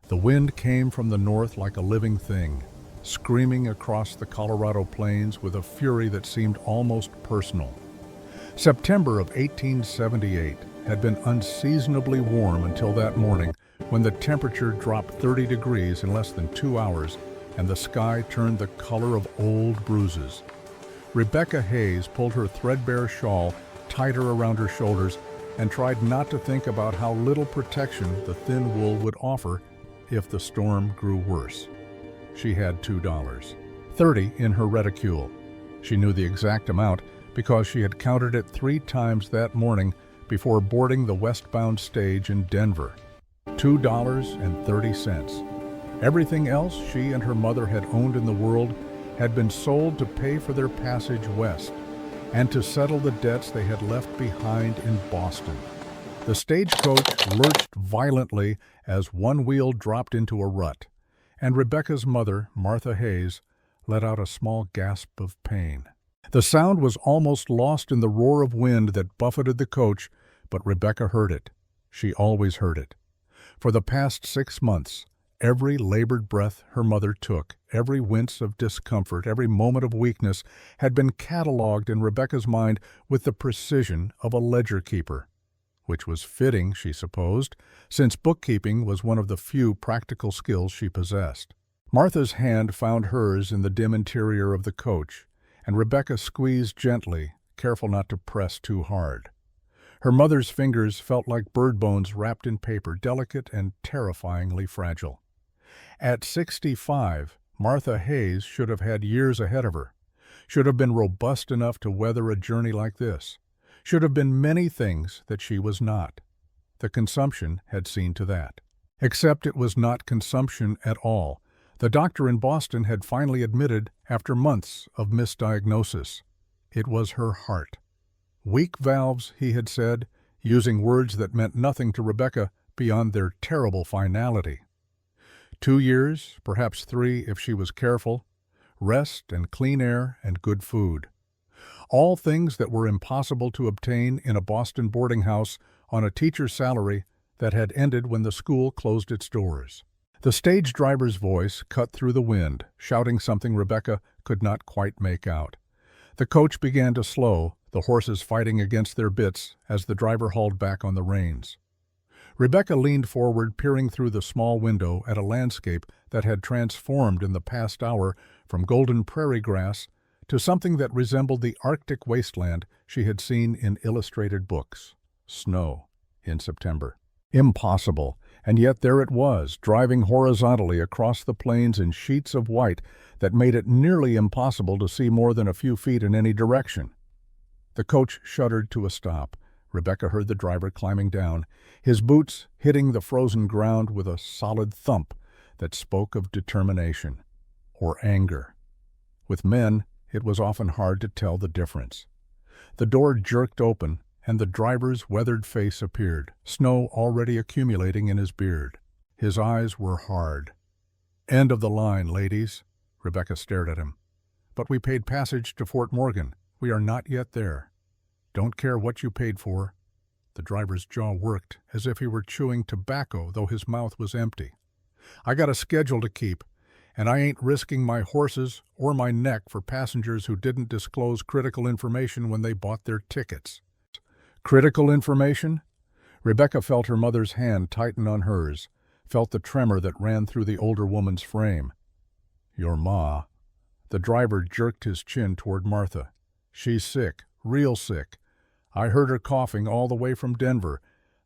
The wind came from the north like a living thing, screaming across the Colorado plains with a fury that seemed almost personal. September of 1878 had been unseasonably warm until that morning when the temperature dropped 30 degrees in less than 2 hours and the sky turned the color of old bruises. Rebecca Hayes pulled her threadbare shawl tighter around her shoulders and tried not to think about how little protection the thin wool would offer if the storm grew worse. She had $2.30 in her reticule. She knew the exact amount because she had counted it 3 times that morning before boarding the westbound stage in Denver. $2.30. Everything else she and her mother had owned in the world had been sold to pay for their passage west and to settle the debts they had left behind in Boston. The stagecoach lurched violently as one wheel dropped into a rut, and Rebecca's mother, Martha Hayes, let out a small gasp of pain. The sound was almost lost in the roar of wind that buffeted the coach, but Rebecca heard it. She always heard it. For the past 6 months, every labored breath her mother took, every wince of discomfort, every moment of weakness had been catalogued in Rebecca's mind with the precision of a ledger keeper, which was fitting, she supposed, since bookkeeping was one of the few practical skills she possessed. Martha's hand found hers in the dim interior of the coach, and Rebecca squeezed gently, careful not to press too hard. Her mother's fingers felt like bird bones wrapped in paper, delicate and terrifyingly fragile. At 65, Martha Hayes should have had years ahead of her, should have been robust enough to weather a journey like this, should have been many things that she was not. The consumption had seen to that. Except it was not consumption at all. The doctor in Boston had finally admitted, after months of misdiagnosis, it was her heart. Weak valves, he had said, using words that meant nothing to Rebecca beyond their terrible finality. 2 years, perhaps 3 if she was careful, rest and clean air and good food. All things that were impossible to obtain in a Boston boarding house on a teacher's salary that had ended when the school closed its doors. The stage driver's voice cut through the wind, shouting something Rebecca could not quite make out. The coach began to slow, the horses fighting against their bits as the driver hauled back on the reins. Rebecca leaned forward, peering through the small window at a landscape that had transformed in the past hour from golden prairie grass to something that resembled the Arctic wasteland she had seen in illustrated books. Snow in September. Impossible, and yet there it was, driving horizontally across the plains in sheets of white that made it nearly impossible to see more than a few feet in any direction. The coach shuddered to a stop. Rebecca heard the driver climbing down, his boots hitting the frozen ground with a solid thump that spoke of determination or anger. With men, it was often hard to tell the difference. The door jerked open, and the driver's weathered face appeared, snow already accumulating in his beard. His eyes were hard. "End of the line, ladies." Rebecca stared at him. "But we paid passage to Fort Morgan. We are not yet there. Don't care what you paid for." The driver's jaw worked as if he were chewing tobacco, though his mouth was empty. "I got a schedule to keep, and I ain't risking my horses or my neck for passengers who didn't disclose critical information when they bought their tickets." Critical information? Rebecca felt her mother's hand tighten on hers, felt the tremor that ran through the older woman's frame. "Your ma." The driver jerked his chin toward Martha. "She's sick, real sick. I heard her coughing all the way from Denver.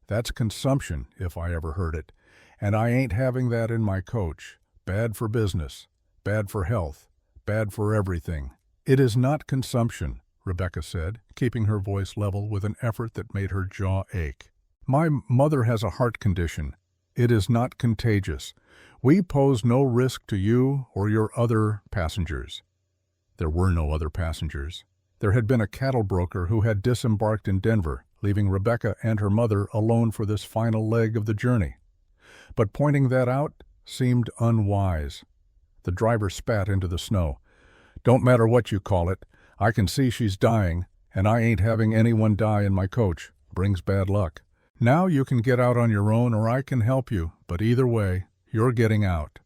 That's consumption, if I ever heard it. And I ain't having that in my coach. Bad for business, bad for health, bad for everything." "It is not consumption," Rebecca said, keeping her voice level with an effort that made her jaw ache. "My mother has a heart condition. It is not contagious. We pose no risk to you or your other passengers." There were no other passengers. There had been a cattle broker who had disembarked in Denver, leaving Rebecca and her mother alone for this final leg of the journey. But pointing that out seemed unwise. The driver spat into the snow. "Don't matter what you call it. I can see she's dying, and I ain't having anyone die in my coach. Brings bad luck. Now you can get out on your own or I can help you, but either way, You're getting out."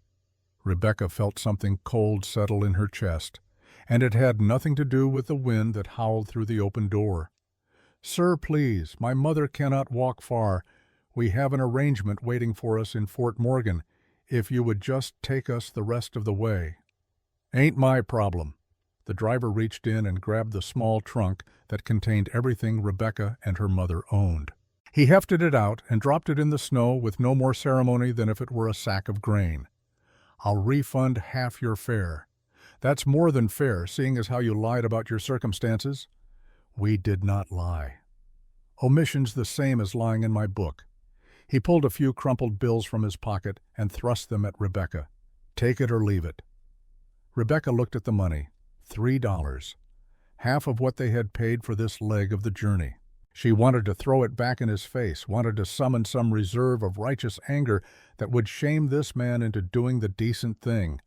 Rebecca felt something cold settle in her chest, and it had nothing to do with the wind that howled through the open door. "Sir, please, my mother cannot walk far. We have an arrangement waiting for us in Fort Morgan, if you would just take us the rest of the way." "Ain't my problem." The driver reached in and grabbed the small trunk that contained everything Rebecca and her mother owned. He hefted it out and dropped it in the snow with no more ceremony than if it were a sack of grain. "I'll refund half your fare." "That's more than fair, seeing as how you lied about your circumstances." "We did not lie. Omission's the same as lying in my book." He pulled a few crumpled bills from his pocket and thrust them at Rebecca. "Take it or leave it." Rebecca looked at the money. $3. Half of what they had paid for this leg of the journey. She wanted to throw it back in his face, wanted to summon some reserve of righteous anger that would shame this man into doing the decent thing.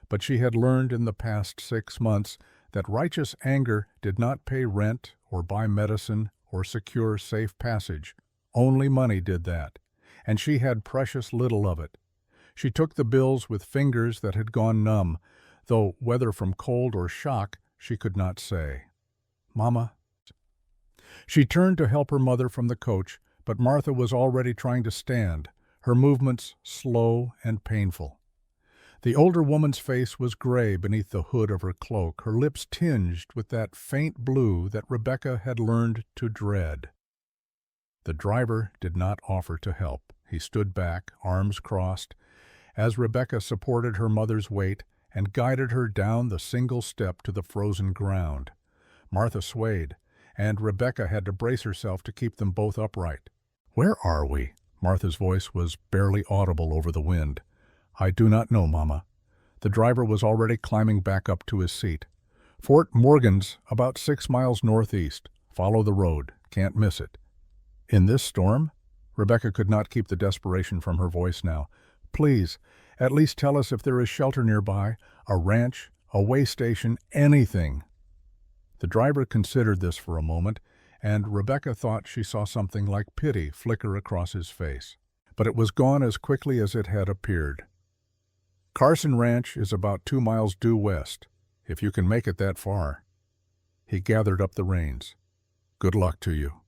But she had learned in the past 6 months that righteous anger did not pay rent or buy medicine or secure safe passage. Only money did that, and she had precious little of it. She took the bills with fingers that had gone numb, though whether from cold or shock she could not say. "Mama." She turned to help her mother from the coach, but Martha was already trying to stand, her movements slow and painful. The older woman's face was gray beneath the hood of her cloak, her lips tinged with that faint blue that Rebecca had learned to dread. The driver did not offer to help. He stood back, arms crossed, as Rebecca supported her mother's weight and guided her down the single step to the frozen ground. Martha swayed, and Rebecca had to brace herself to keep them both upright. "Where are we?" Martha's voice was barely audible over the wind. "I do not know, Mama." The driver was already climbing back up to his seat. "Fort Morgan's about 6 miles northeast. Follow the road. Can't miss it." "In this storm?" Rebecca could not keep the desperation from her voice now. "Please, at least tell us if there is shelter nearby, a ranch, a way station, anything." The driver considered this for a moment, and Rebecca thought she saw something like pity flicker across his face. But it was gone as quickly as it had appeared. "Carson Ranch is about 2 miles due west, if you can make it that far." He gathered up the reins. "Good luck to you."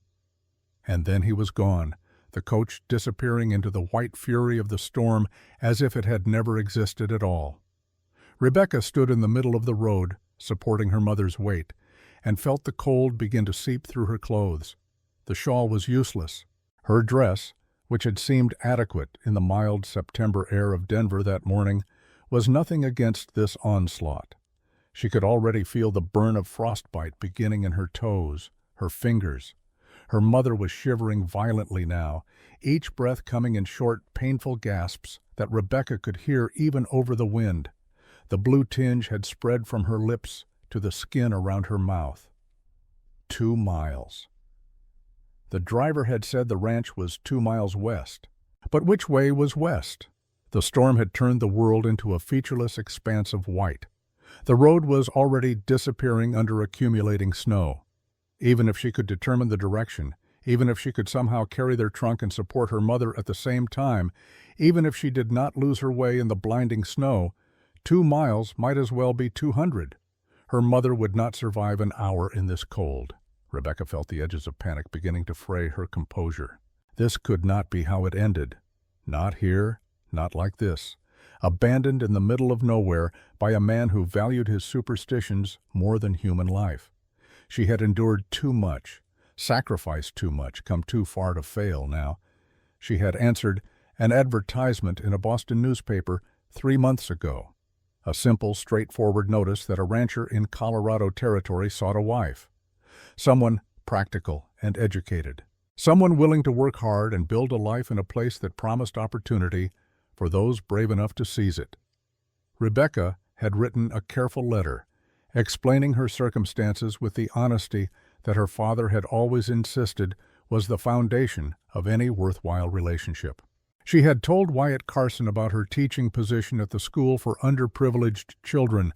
And then he was gone, the coach disappearing into the white fury of the storm as if it had never existed at all. Rebecca stood in the middle of the road, supporting her mother's weight, and felt the cold begin to seep through her clothes. The shawl was useless. Her dress, which had seemed adequate in the mild September air of Denver that morning, was nothing against this onslaught. She could already feel the burn of frostbite beginning in her toes, her fingers. Her mother was shivering violently now, each breath coming in short, painful gasps that Rebecca could hear even over the wind. The blue tinge had spread from her lips to the skin around her mouth. 2 miles. The driver had said the ranch was 2 miles west. But which way was west? The storm had turned the world into a featureless expanse of white. The road was already disappearing under accumulating snow. Even if she could determine the direction, even if she could somehow carry their trunk and support her mother at the same time, even if she did not lose her way in the blinding snow, 2 miles might as well be 200. Her mother would not survive an hour in this cold. Rebecca felt the edges of panic beginning to fray her composure. This could not be how it ended. Not here, not like this. Abandoned in the middle of nowhere by a man who valued his superstitions more than human life. She had endured too much, sacrificed too much, come too far to fail now. She had answered an advertisement in a Boston newspaper 3 months ago. A simple, straightforward notice that a rancher in Colorado Territory sought a wife. Someone practical and educated. Someone willing to work hard and build a life in a place that promised opportunity for those brave enough to seize it. Rebecca had written a careful letter, explaining her circumstances with the honesty that her father had always insisted was the foundation of any worthwhile relationship. She had told Wyatt Carson about her teaching position at the school for underprivileged children,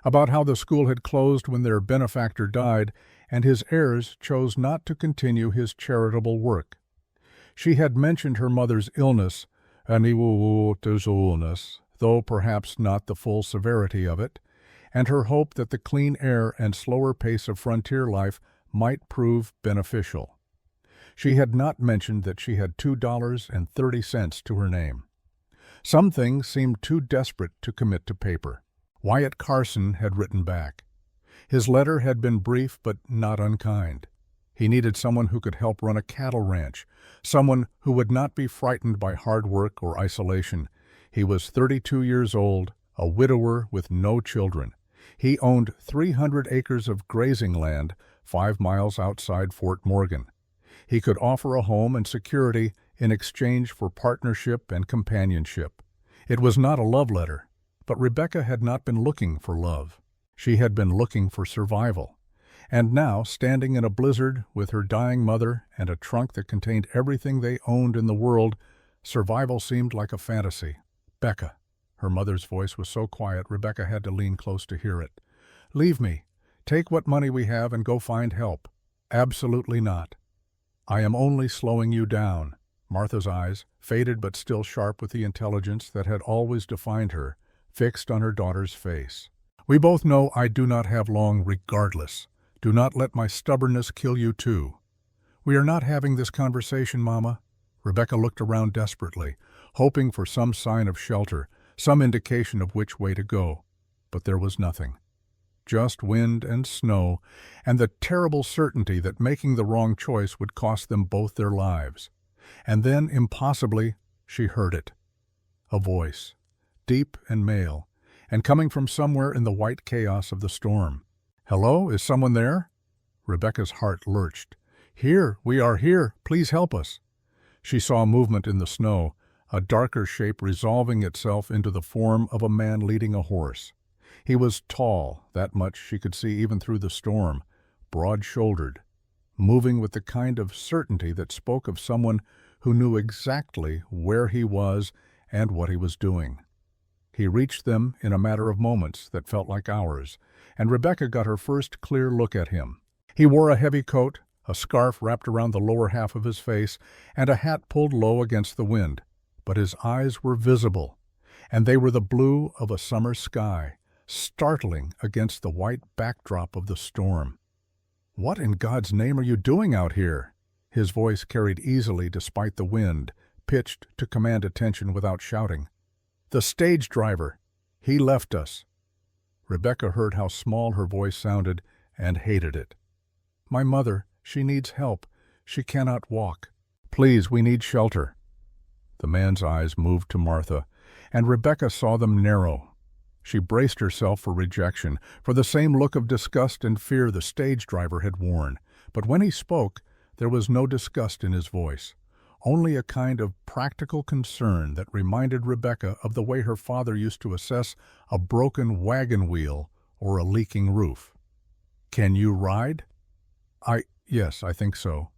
about how the school had closed when their benefactor died, and his heirs chose not to continue his charitable work. She had mentioned her mother's illness, and though perhaps not the full severity of it, and her hope that the clean air and slower pace of frontier life might prove beneficial. She had not mentioned that she had $2.30 to her name. Some things seemed too desperate to commit to paper. Wyatt Carson had written back. His letter had been brief but not unkind. He needed someone who could help run a cattle ranch, someone who would not be frightened by hard work or isolation. He was 32 years old, a widower with no children. He owned 300 acres of grazing land 5 miles outside Fort Morgan. He could offer a home and security in exchange for partnership and companionship. It was not a love letter, but Rebecca had not been looking for love. She had been looking for survival. And now, standing in a blizzard with her dying mother and a trunk that contained everything they owned in the world, survival seemed like a fantasy. "Becca." Her mother's voice was so quiet Rebecca had to lean close to hear it. "Leave me. Take what money we have and go find help." "Absolutely not. I am only slowing you down." Martha's eyes, faded but still sharp with the intelligence that had always defined her, fixed on her daughter's face. "We both know I do not have long regardless. Do not let my stubbornness kill you too." "We are not having this conversation, Mama." Rebecca looked around desperately, hoping for some sign of shelter, some indication of which way to go. But there was nothing. Just wind and snow, and the terrible certainty that making the wrong choice would cost them both their lives. And then, impossibly, she heard it. A voice, deep and male, and coming from somewhere in the white chaos of the storm. "Hello, is someone there?" Rebecca's heart lurched. "Here, we are here. Please help us." She saw movement in the snow, a darker shape resolving itself into the form of a man leading a horse. He was tall, that much she could see even through the storm, broad-shouldered, moving with the kind of certainty that spoke of someone who knew exactly where he was and what he was doing. He reached them in a matter of moments that felt like hours, and Rebecca got her first clear look at him. He wore a heavy coat, a scarf wrapped around the lower half of his face, and a hat pulled low against the wind. But his eyes were visible, and they were the blue of a summer sky, startling against the white backdrop of the storm. "What in God's name are you doing out here?" His voice carried easily despite the wind, pitched to command attention without shouting. "The stage driver. He left us." Rebecca heard how small her voice sounded and hated it. "My mother, she needs help. She cannot walk. Please, we need shelter." The man's eyes moved to Martha, and Rebecca saw them narrow. She braced herself for rejection, for the same look of disgust and fear the stage driver had worn. But when he spoke, there was no disgust in his voice, only a kind of practical concern that reminded Rebecca of the way her father used to assess a broken wagon wheel or a leaking roof. "Can you ride?" Yes, I think so."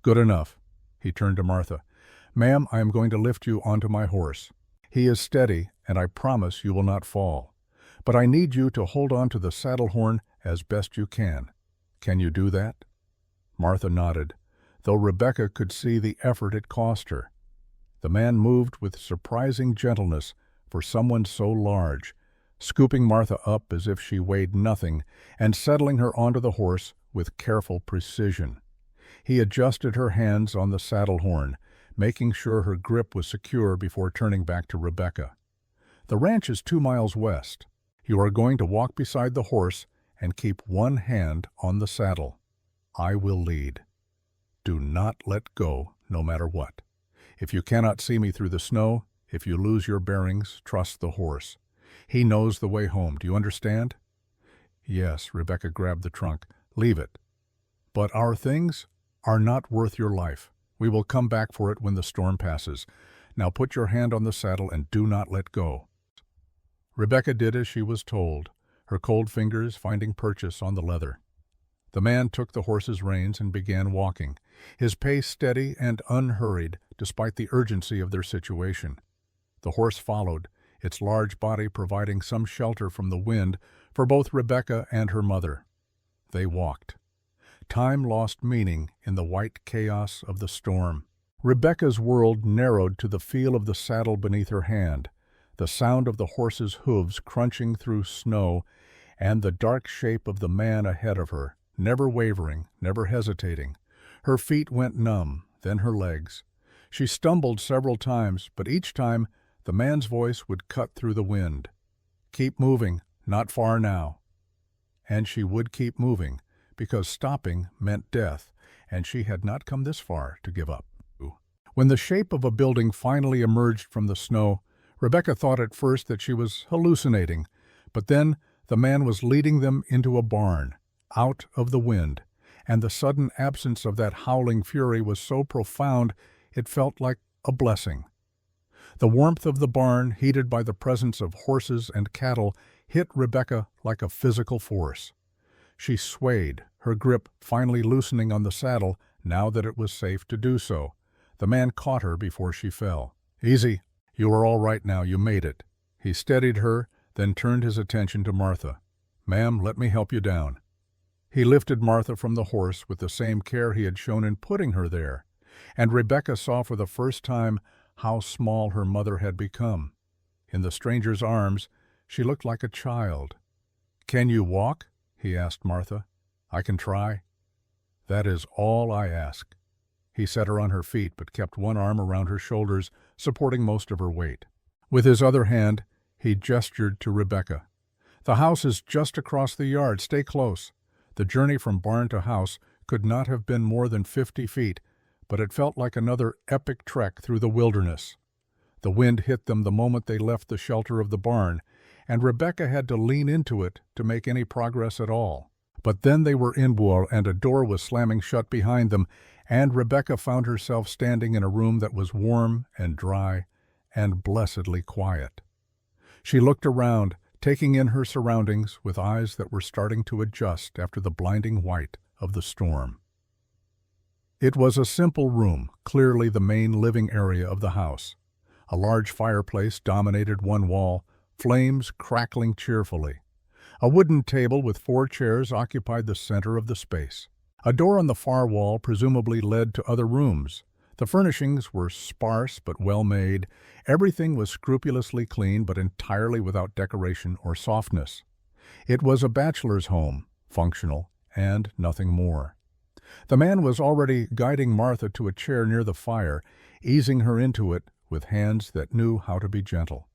"Good enough." He turned to Martha. "Ma'am, I am going to lift you onto my horse. He is steady, and I promise you will not fall. But I need you to hold on to the saddle horn as best you can. Can you do that?" Martha nodded, though Rebecca could see the effort it cost her. The man moved with surprising gentleness for someone so large, scooping Martha up as if she weighed nothing and settling her onto the horse with careful precision. He adjusted her hands on the saddle horn, making sure her grip was secure before turning back to Rebecca. "The ranch is 2 miles west. You are going to walk beside the horse and keep one hand on the saddle. I will lead. Do not let go, no matter what. If you cannot see me through the snow, if you lose your bearings, trust the horse. He knows the way home. Do you understand?" "Yes." Rebecca grabbed the trunk. "Leave it. But our things are not worth your life. We will come back for it when the storm passes. Now put your hand on the saddle and do not let go." Rebecca did as she was told, her cold fingers finding purchase on the leather. The man took the horse's reins and began walking, his pace steady and unhurried despite the urgency of their situation. The horse followed, its large body providing some shelter from the wind for both Rebecca and her mother. They walked. Time lost meaning in the white chaos of the storm. Rebecca's world narrowed to the feel of the saddle beneath her hand, the sound of the horse's hooves crunching through snow, and the dark shape of the man ahead of her, never wavering, never hesitating. Her feet went numb, then her legs. She stumbled several times, but each time the man's voice would cut through the wind. "Keep moving, not far now." And she would keep moving, because stopping meant death, and she had not come this far to give up. When the shape of a building finally emerged from the snow, Rebecca thought at first that she was hallucinating, but then the man was leading them into a barn, out of the wind, and the sudden absence of that howling fury was so profound it felt like a blessing. The warmth of the barn, heated by the presence of horses and cattle, hit Rebecca like a physical force. She swayed, her grip finally loosening on the saddle now that it was safe to do so. The man caught her before she fell. "Easy. You are all right now. You made it." He steadied her, then turned his attention to Martha. "Ma'am, let me help you down." He lifted Martha from the horse with the same care he had shown in putting her there, and Rebecca saw for the first time how small her mother had become. In the stranger's arms, she looked like a child. "Can you walk?" he asked Martha. "I can try." "That is all I ask." He set her on her feet, but kept one arm around her shoulders, supporting most of her weight. With his other hand, he gestured to Rebecca. "The house is just across the yard. Stay close." The journey from barn to house could not have been more than 50 feet, but it felt like another epic trek through the wilderness. The wind hit them the moment they left the shelter of the barn, and Rebecca had to lean into it to make any progress at all. But then they were indoors, and a door was slamming shut behind them, and Rebecca found herself standing in a room that was warm and dry and blessedly quiet. She looked around, taking in her surroundings with eyes that were starting to adjust after the blinding white of the storm. It was a simple room, clearly the main living area of the house. A large fireplace dominated one wall, flames crackling cheerfully. A wooden table with 4 chairs occupied the center of the space. A door on the far wall presumably led to other rooms. The furnishings were sparse but well made. Everything was scrupulously clean but entirely without decoration or softness. It was a bachelor's home, functional, and nothing more. The man was already guiding Martha to a chair near the fire, easing her into it with hands that knew how to be gentle.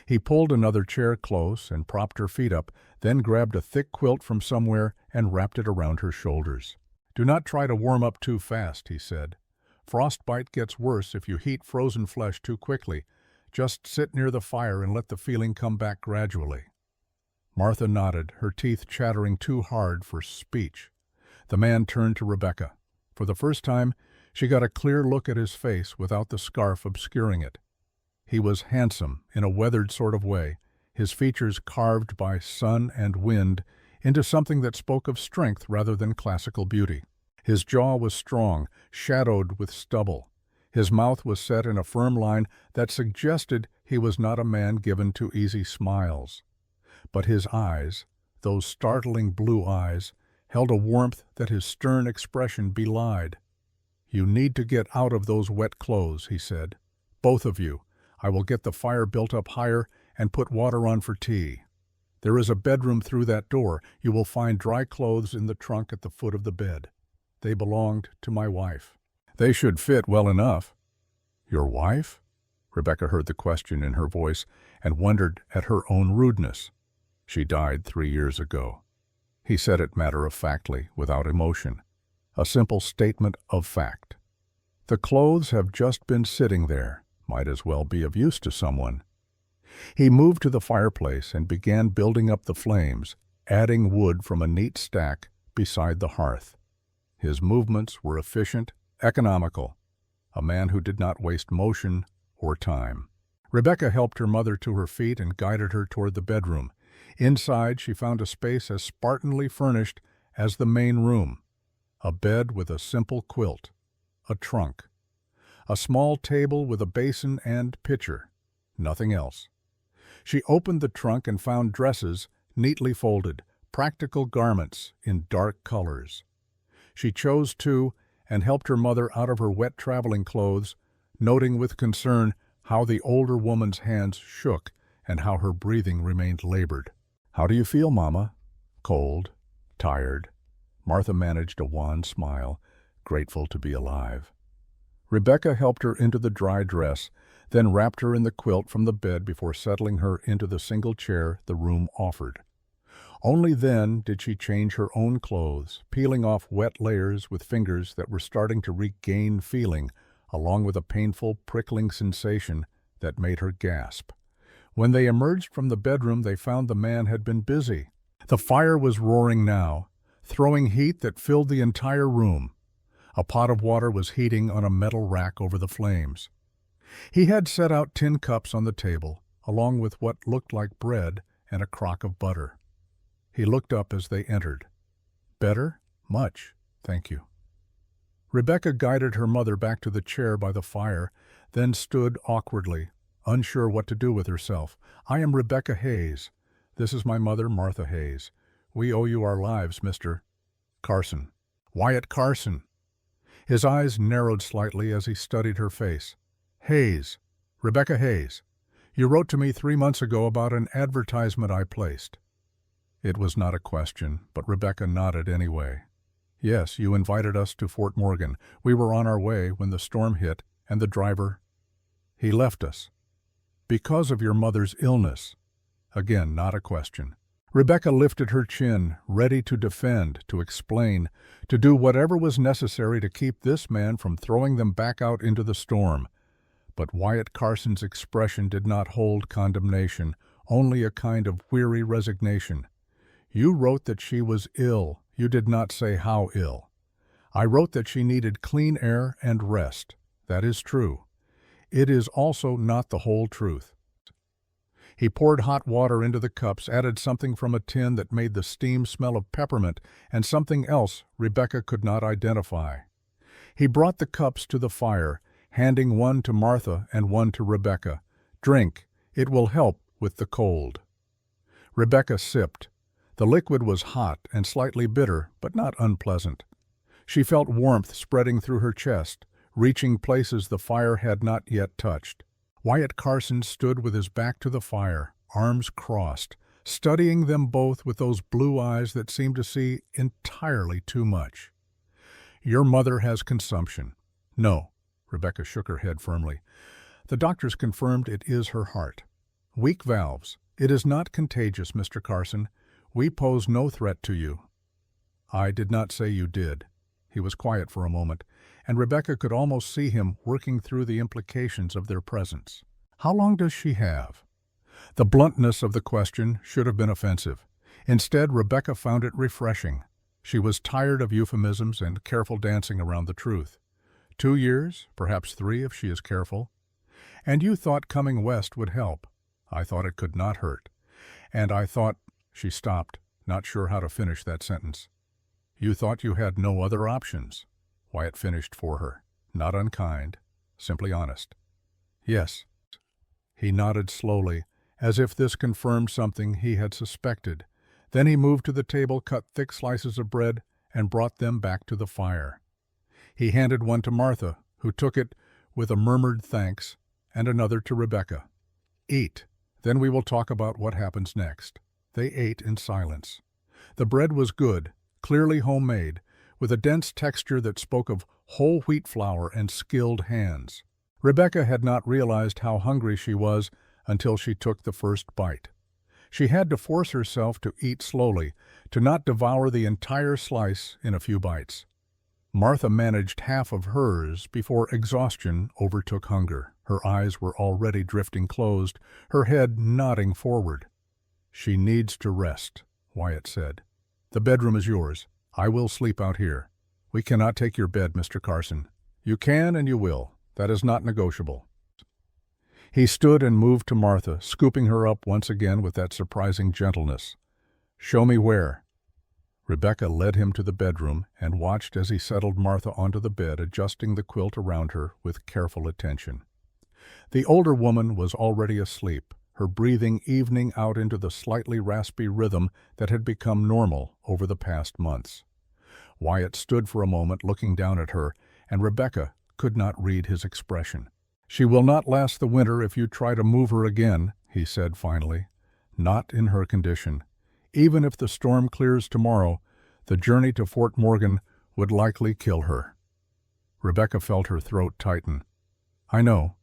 He pulled another chair close and propped her feet up, then grabbed a thick quilt from somewhere and wrapped it around her shoulders. "Do not try to warm up too fast," he said. "Frostbite gets worse if you heat frozen flesh too quickly. Just sit near the fire and let the feeling come back gradually." Martha nodded, her teeth chattering too hard for speech. The man turned to Rebecca. For the first time, she got a clear look at his face without the scarf obscuring it. He was handsome in a weathered sort of way, his features carved by sun and wind into something that spoke of strength rather than classical beauty. His jaw was strong, shadowed with stubble. His mouth was set in a firm line that suggested he was not a man given to easy smiles. But his eyes, those startling blue eyes, held a warmth that his stern expression belied. "You need to get out of those wet clothes," he said. "Both of you. I will get the fire built up higher and put water on for tea. There is a bedroom through that door. You will find dry clothes in the trunk at the foot of the bed. They belonged to my wife. They should fit well enough." "Your wife?" Rebecca heard the question in her voice and wondered at her own rudeness. "She died 3 years ago." He said it matter-of-factly, without emotion. A simple statement of fact. "The clothes have just been sitting there. Might as well be of use to someone." He moved to the fireplace and began building up the flames, adding wood from a neat stack beside the hearth. His movements were efficient, economical. A man who did not waste motion or time. Rebecca helped her mother to her feet and guided her toward the bedroom. Inside, she found a space as spartanly furnished as the main room. A bed with a simple quilt. A trunk. A small table with a basin and pitcher. Nothing else. She opened the trunk and found dresses, neatly folded, practical garments in dark colors. She chose 2 and helped her mother out of her wet traveling clothes, noting with concern how the older woman's hands shook and how her breathing remained labored. "How do you feel, Mama?" "Cold, tired." Martha managed a wan smile, grateful to be alive. Rebecca helped her into the dry dress, then wrapped her in the quilt from the bed before settling her into the single chair the room offered. Only then did she change her own clothes, peeling off wet layers with fingers that were starting to regain feeling, along with a painful, prickling sensation that made her gasp. When they emerged from the bedroom, they found the man had been busy. The fire was roaring now, throwing heat that filled the entire room. A pot of water was heating on a metal rack over the flames. He had set out tin cups on the table, along with what looked like bread and a crock of butter. He looked up as they entered. "Better? Much, thank you." Rebecca guided her mother back to the chair by the fire, then stood awkwardly, unsure what to do with herself. "I am Rebecca Hayes. This is my mother, Martha Hayes. We owe you our lives, Mr. Carson." "Wyatt Carson." His eyes narrowed slightly as he studied her face. "Hayes. Rebecca Hayes. You wrote to me 3 months ago about an advertisement I placed." It was not a question, but Rebecca nodded anyway. "Yes, you invited us to Fort Morgan. We were on our way when the storm hit, and the driver, he left us. Because of your mother's illness." Again, not a question. Rebecca lifted her chin, ready to defend, to explain, to do whatever was necessary to keep this man from throwing them back out into the storm. But Wyatt Carson's expression did not hold condemnation, only a kind of weary resignation. "You wrote that she was ill. You did not say how ill." "I wrote that she needed clean air and rest. That is true. It is also not the whole truth." He poured hot water into the cups, added something from a tin that made the steam smell of peppermint, and something else Rebecca could not identify. He brought the cups to the fire, handing one to Martha and one to Rebecca. "Drink. It will help with the cold." Rebecca sipped. The liquid was hot and slightly bitter, but not unpleasant. She felt warmth spreading through her chest, reaching places the fire had not yet touched. Wyatt Carson stood with his back to the fire, arms crossed, studying them both with those blue eyes that seemed to see entirely too much. "Your mother has consumption." "No." Rebecca shook her head firmly. "The doctors confirmed it is her heart. Weak valves. It is not contagious, Mr. Carson. We pose no threat to you." "I did not say you did." He was quiet for a moment, and Rebecca could almost see him working through the implications of their presence. "How long does she have?" The bluntness of the question should have been offensive. Instead, Rebecca found it refreshing. She was tired of euphemisms and careful dancing around the truth. 2 years, perhaps 3 if she is careful. "And you thought coming west would help." "I thought it could not hurt. And I thought—" She stopped, not sure how to finish that sentence. "You thought you had no other options," Wyatt finished for her. Not unkind, simply honest. "Yes." He nodded slowly, as if this confirmed something he had suspected. Then he moved to the table, cut thick slices of bread, and brought them back to the fire. He handed one to Martha, who took it with a murmured thanks, and another to Rebecca. "Eat. Then we will talk about what happens next." They ate in silence. The bread was good, clearly homemade, with a dense texture that spoke of whole wheat flour and skilled hands. Rebecca had not realized how hungry she was until she took the first bite. She had to force herself to eat slowly, to not devour the entire slice in a few bites. Martha managed half of hers before exhaustion overtook hunger. Her eyes were already drifting closed, her head nodding forward. "She needs to rest," Wyatt said. "The bedroom is yours. I will sleep out here." "We cannot take your bed, Mr. Carson." "You can and you will. That is not negotiable." He stood and moved to Martha, scooping her up once again with that surprising gentleness. "Show me where." Rebecca led him to the bedroom and watched as he settled Martha onto the bed, adjusting the quilt around her with careful attention. The older woman was already asleep, her breathing evening out into the slightly raspy rhythm that had become normal over the past months. Wyatt stood for a moment looking down at her, and Rebecca could not read his expression. "She will not last the winter if you try to move her again," he said finally. "Not in her condition. Even if the storm clears tomorrow, the journey to Fort Morgan would likely kill her." Rebecca felt her throat tighten. "I know."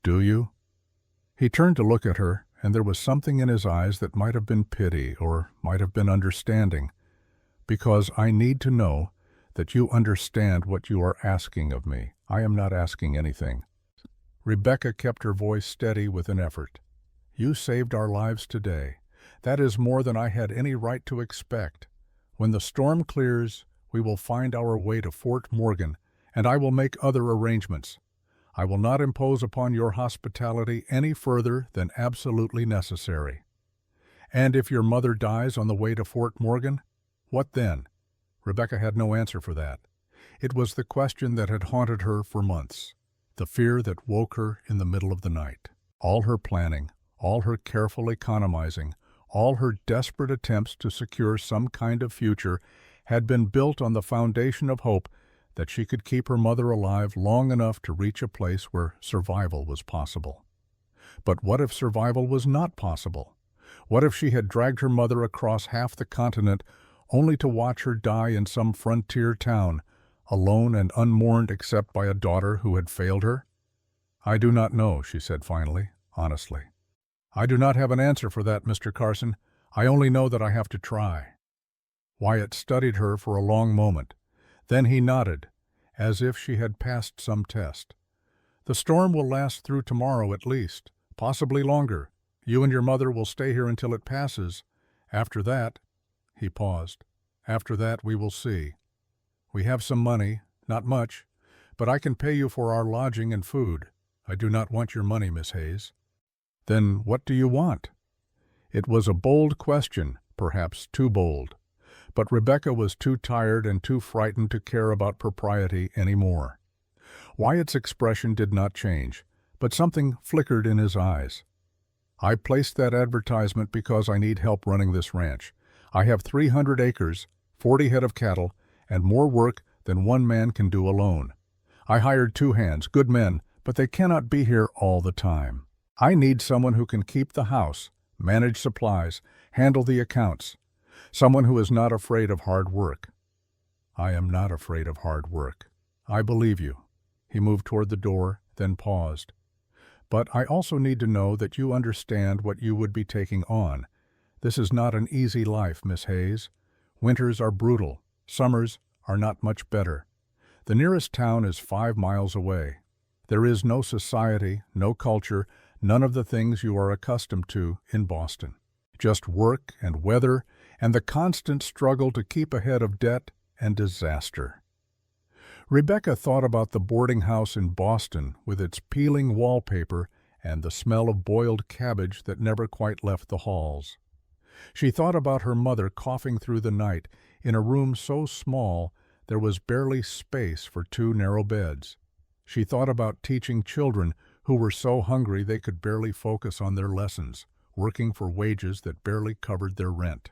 "Do you?" He turned to look at her, and there was something in his eyes that might have been pity or might have been understanding. "Because I need to know that you understand what you are asking of me. I am not asking anything." Rebecca kept her voice steady with an effort. "You saved our lives today. That is more than I had any right to expect. When the storm clears, we will find our way to Fort Morgan, and I will make other arrangements. I will not impose upon your hospitality any further than absolutely necessary. And if your mother dies on the way to Fort Morgan, what then?" Rebecca had no answer for that. It was the question that had haunted her for months, the fear that woke her in the middle of the night. All her planning, all her careful economizing, all her desperate attempts to secure some kind of future had been built on the foundation of hope that she could keep her mother alive long enough to reach a place where survival was possible. But what if survival was not possible? What if she had dragged her mother across half the continent only to watch her die in some frontier town, alone and unmourned except by a daughter who had failed her? "I do not know," she said finally, honestly. "I do not have an answer for that, Mr. Carson. I only know that I have to try." Wyatt studied her for a long moment. Then he nodded, as if she had passed some test. "The storm will last through tomorrow at least, possibly longer. You and your mother will stay here until it passes. After that—" he paused. "After that we will see. We have some money, not much, but I can pay you for our lodging and food. I do not want your money, Miss Hayes." "Then what do you want?" It was a bold question, perhaps too bold. But Rebecca was too tired and too frightened to care about propriety any more. Wyatt's expression did not change, but something flickered in his eyes. "I placed that advertisement because I need help running this ranch. I have 300 acres, 40 head of cattle, and more work than one man can do alone. I hired 2 hands, good men, but they cannot be here all the time. I need someone who can keep the house, manage supplies, handle the accounts. Someone who is not afraid of hard work." "I am not afraid of hard work. I believe you." He moved toward the door, then paused. "But I also need to know that you understand what you would be taking on. This is not an easy life, Miss Hayes. Winters are brutal. Summers are not much better. The nearest town is 5 miles away. There is no society, no culture, none of the things you are accustomed to in Boston. Just work and weather and the constant struggle to keep ahead of debt and disaster." Rebecca thought about the boarding house in Boston with its peeling wallpaper and the smell of boiled cabbage that never quite left the halls. She thought about her mother coughing through the night in a room so small there was barely space for 2 narrow beds. She thought about teaching children who were so hungry they could barely focus on their lessons, working for wages that barely covered their rent.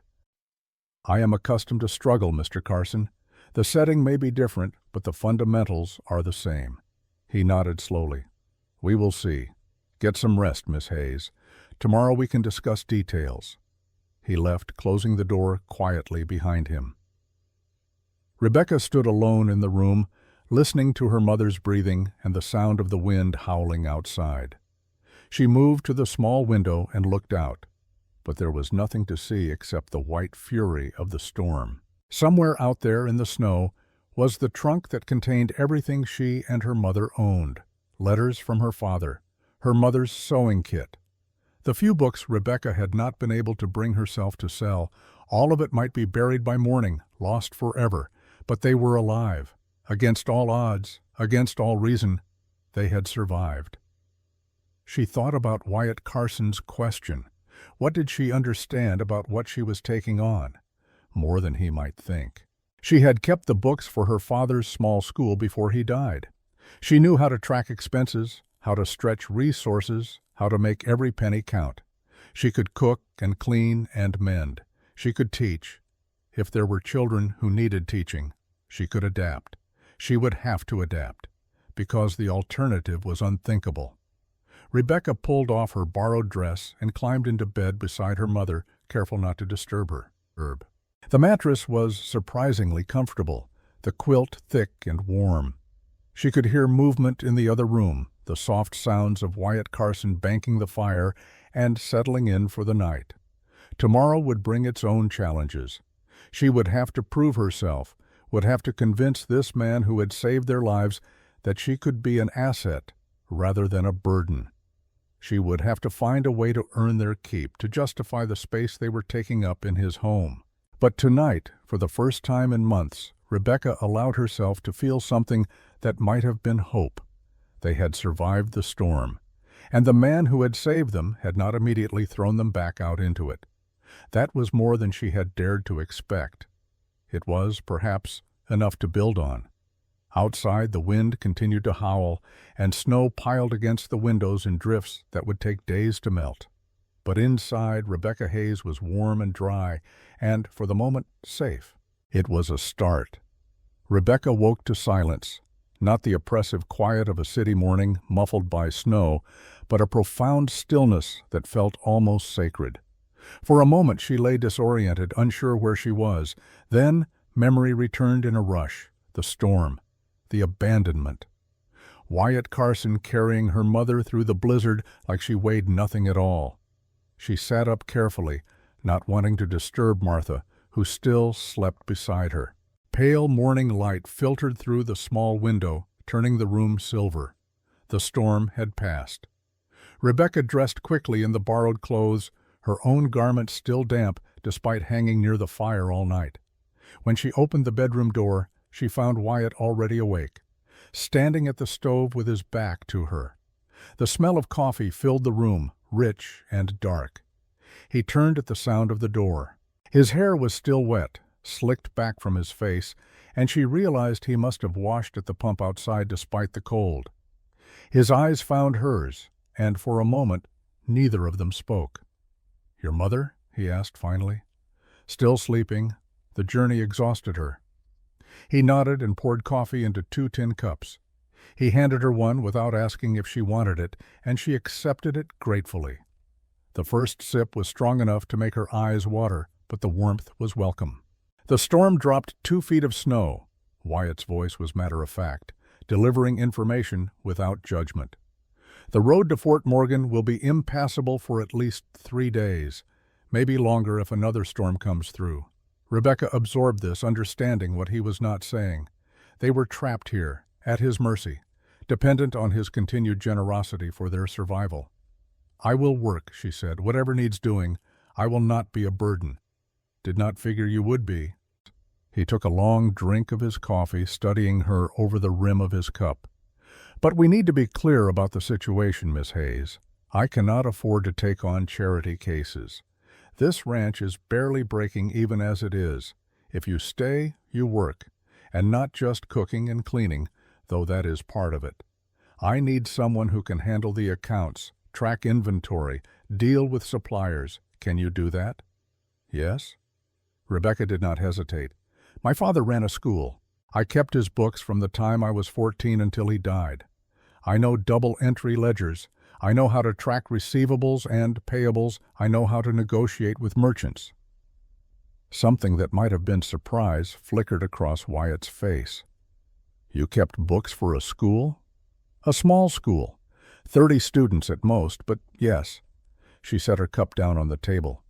"I am accustomed to struggle, Mr. Carson. The setting may be different, but the fundamentals are the same." He nodded slowly. "We will see. Get some rest, Miss Hayes. Tomorrow we can discuss details." He left, closing the door quietly behind him. Rebecca stood alone in the room, listening to her mother's breathing and the sound of the wind howling outside. She moved to the small window and looked out, but there was nothing to see except the white fury of the storm. Somewhere out there in the snow was the trunk that contained everything she and her mother owned: letters from her father, her mother's sewing kit. The few books Rebecca had not been able to bring herself to sell, all of it might be buried by morning, lost forever, but they were alive. Against all odds, against all reason, they had survived. She thought about Wyatt Carson's question. What did she understand about what she was taking on? More than he might think. She had kept the books for her father's small school before he died. She knew how to track expenses, how to stretch resources, how to make every penny count. She could cook and clean and mend. She could teach. If there were children who needed teaching, she could adapt. She would have to adapt, because the alternative was unthinkable. Rebecca pulled off her borrowed dress and climbed into bed beside her mother, careful not to disturb her. The mattress was surprisingly comfortable, the quilt thick and warm. She could hear movement in the other room, the soft sounds of Wyatt Carson banking the fire and settling in for the night. Tomorrow would bring its own challenges. She would have to prove herself, would have to convince this man who had saved their lives that she could be an asset rather than a burden. She would have to find a way to earn their keep, to justify the space they were taking up in his home. But tonight, for the first time in months, Rebecca allowed herself to feel something that might have been hope. They had survived the storm, and the man who had saved them had not immediately thrown them back out into it. That was more than she had dared to expect. It was, perhaps, enough to build on. Outside, the wind continued to howl, and snow piled against the windows in drifts that would take days to melt. But inside, Rebecca Hayes was warm and dry, and, for the moment, safe. It was a start. Rebecca woke to silence, not the oppressive quiet of a city morning muffled by snow, but a profound stillness that felt almost sacred. For a moment she lay disoriented, unsure where she was. Then memory returned in a rush. The storm. The abandonment. Wyatt Carson carrying her mother through the blizzard like she weighed nothing at all. She sat up carefully, not wanting to disturb Martha, who still slept beside her. Pale morning light filtered through the small window, turning the room silver. The storm had passed. Rebecca dressed quickly in the borrowed clothes, her own garments still damp despite hanging near the fire all night. When she opened the bedroom door, she found Wyatt already awake, standing at the stove with his back to her. The smell of coffee filled the room, rich and dark. He turned at the sound of the door. His hair was still wet, slicked back from his face, and she realized he must have washed at the pump outside despite the cold. His eyes found hers, and for a moment, neither of them spoke. "Your mother?" he asked finally. Still sleeping, the journey exhausted her. He nodded and poured coffee into 2 tin cups. He handed her one without asking if she wanted it, and she accepted it gratefully. The first sip was strong enough to make her eyes water, but the warmth was welcome. The storm dropped 2 feet of snow. Wyatt's voice was matter-of-fact, delivering information without judgment. The road to Fort Morgan will be impassable for at least 3 days, maybe longer if another storm comes through. Rebecca absorbed this, understanding what he was not saying. They were trapped here, at his mercy, dependent on his continued generosity for their survival. "I will work," she said, "whatever needs doing. I will not be a burden." "Did not figure you would be." He took a long drink of his coffee, studying her over the rim of his cup. "But we need to be clear about the situation, Miss Hayes. I cannot afford to take on charity cases. This ranch is barely breaking even as it is. If you stay, you work, and not just cooking and cleaning, though that is part of it. I need someone who can handle the accounts, track inventory, deal with suppliers. Can you do that?" "Yes." Rebecca did not hesitate. "My father ran a school. I kept his books from the time I was 14 until he died. I know double-entry ledgers. I know how to track receivables and payables. I know how to negotiate with merchants." Something that might have been surprise flickered across Wyatt's face. "You kept books for a school?" "A small school. 30 students at most, but yes." She set her cup down on the table.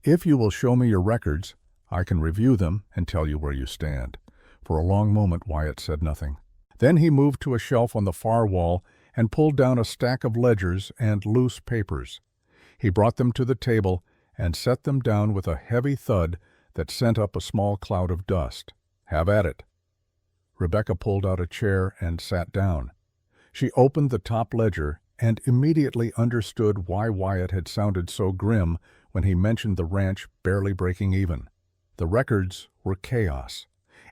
"If you will show me your records, I can review them and tell you where you stand." For a long moment Wyatt said nothing. Then he moved to a shelf on the far wall and pulled down a stack of ledgers and loose papers. He brought them to the table and set them down with a heavy thud that sent up a small cloud of dust. "Have at it." Rebecca pulled out a chair and sat down. She opened the top ledger and immediately understood why Wyatt had sounded so grim when he mentioned the ranch barely breaking even. The records were chaos.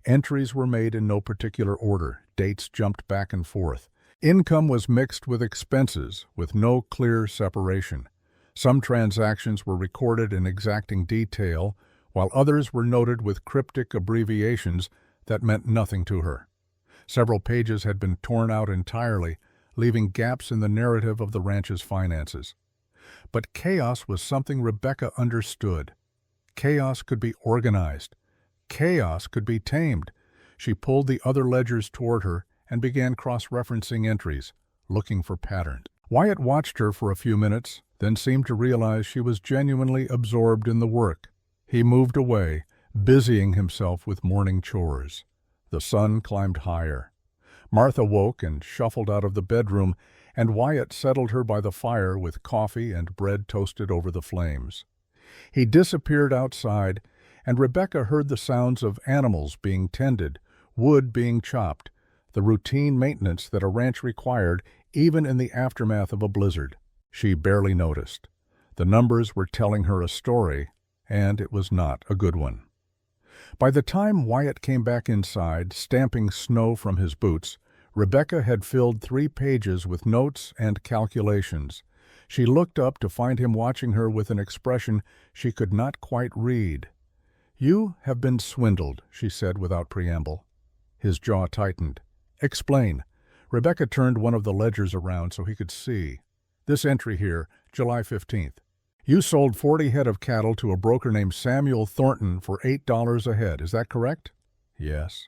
Entries were made in no particular order. Dates jumped back and forth. Income was mixed with expenses, with no clear separation. Some transactions were recorded in exacting detail, while others were noted with cryptic abbreviations that meant nothing to her. Several pages had been torn out entirely, leaving gaps in the narrative of the ranch's finances. But chaos was something Rebecca understood. Chaos could be organized. Chaos could be tamed. She pulled the other ledgers toward her and began cross-referencing entries, looking for patterns. Wyatt watched her for a few minutes, then seemed to realize she was genuinely absorbed in the work. He moved away, busying himself with morning chores. The sun climbed higher. Martha woke and shuffled out of the bedroom, and Wyatt settled her by the fire with coffee and bread toasted over the flames. He disappeared outside, and Rebecca heard the sounds of animals being tended, wood being chopped, the routine maintenance that a ranch required even in the aftermath of a blizzard. She barely noticed. The numbers were telling her a story, and it was not a good one. By the time Wyatt came back inside, stamping snow from his boots, Rebecca had filled 3 pages with notes and calculations. She looked up to find him watching her with an expression she could not quite read. "You have been swindled," she said without preamble. His jaw tightened. "Explain." Rebecca turned one of the ledgers around so he could see. "This entry here, July 15th. You sold 40 head of cattle to a broker named Samuel Thornton for $8 a head. Is that correct?" "Yes."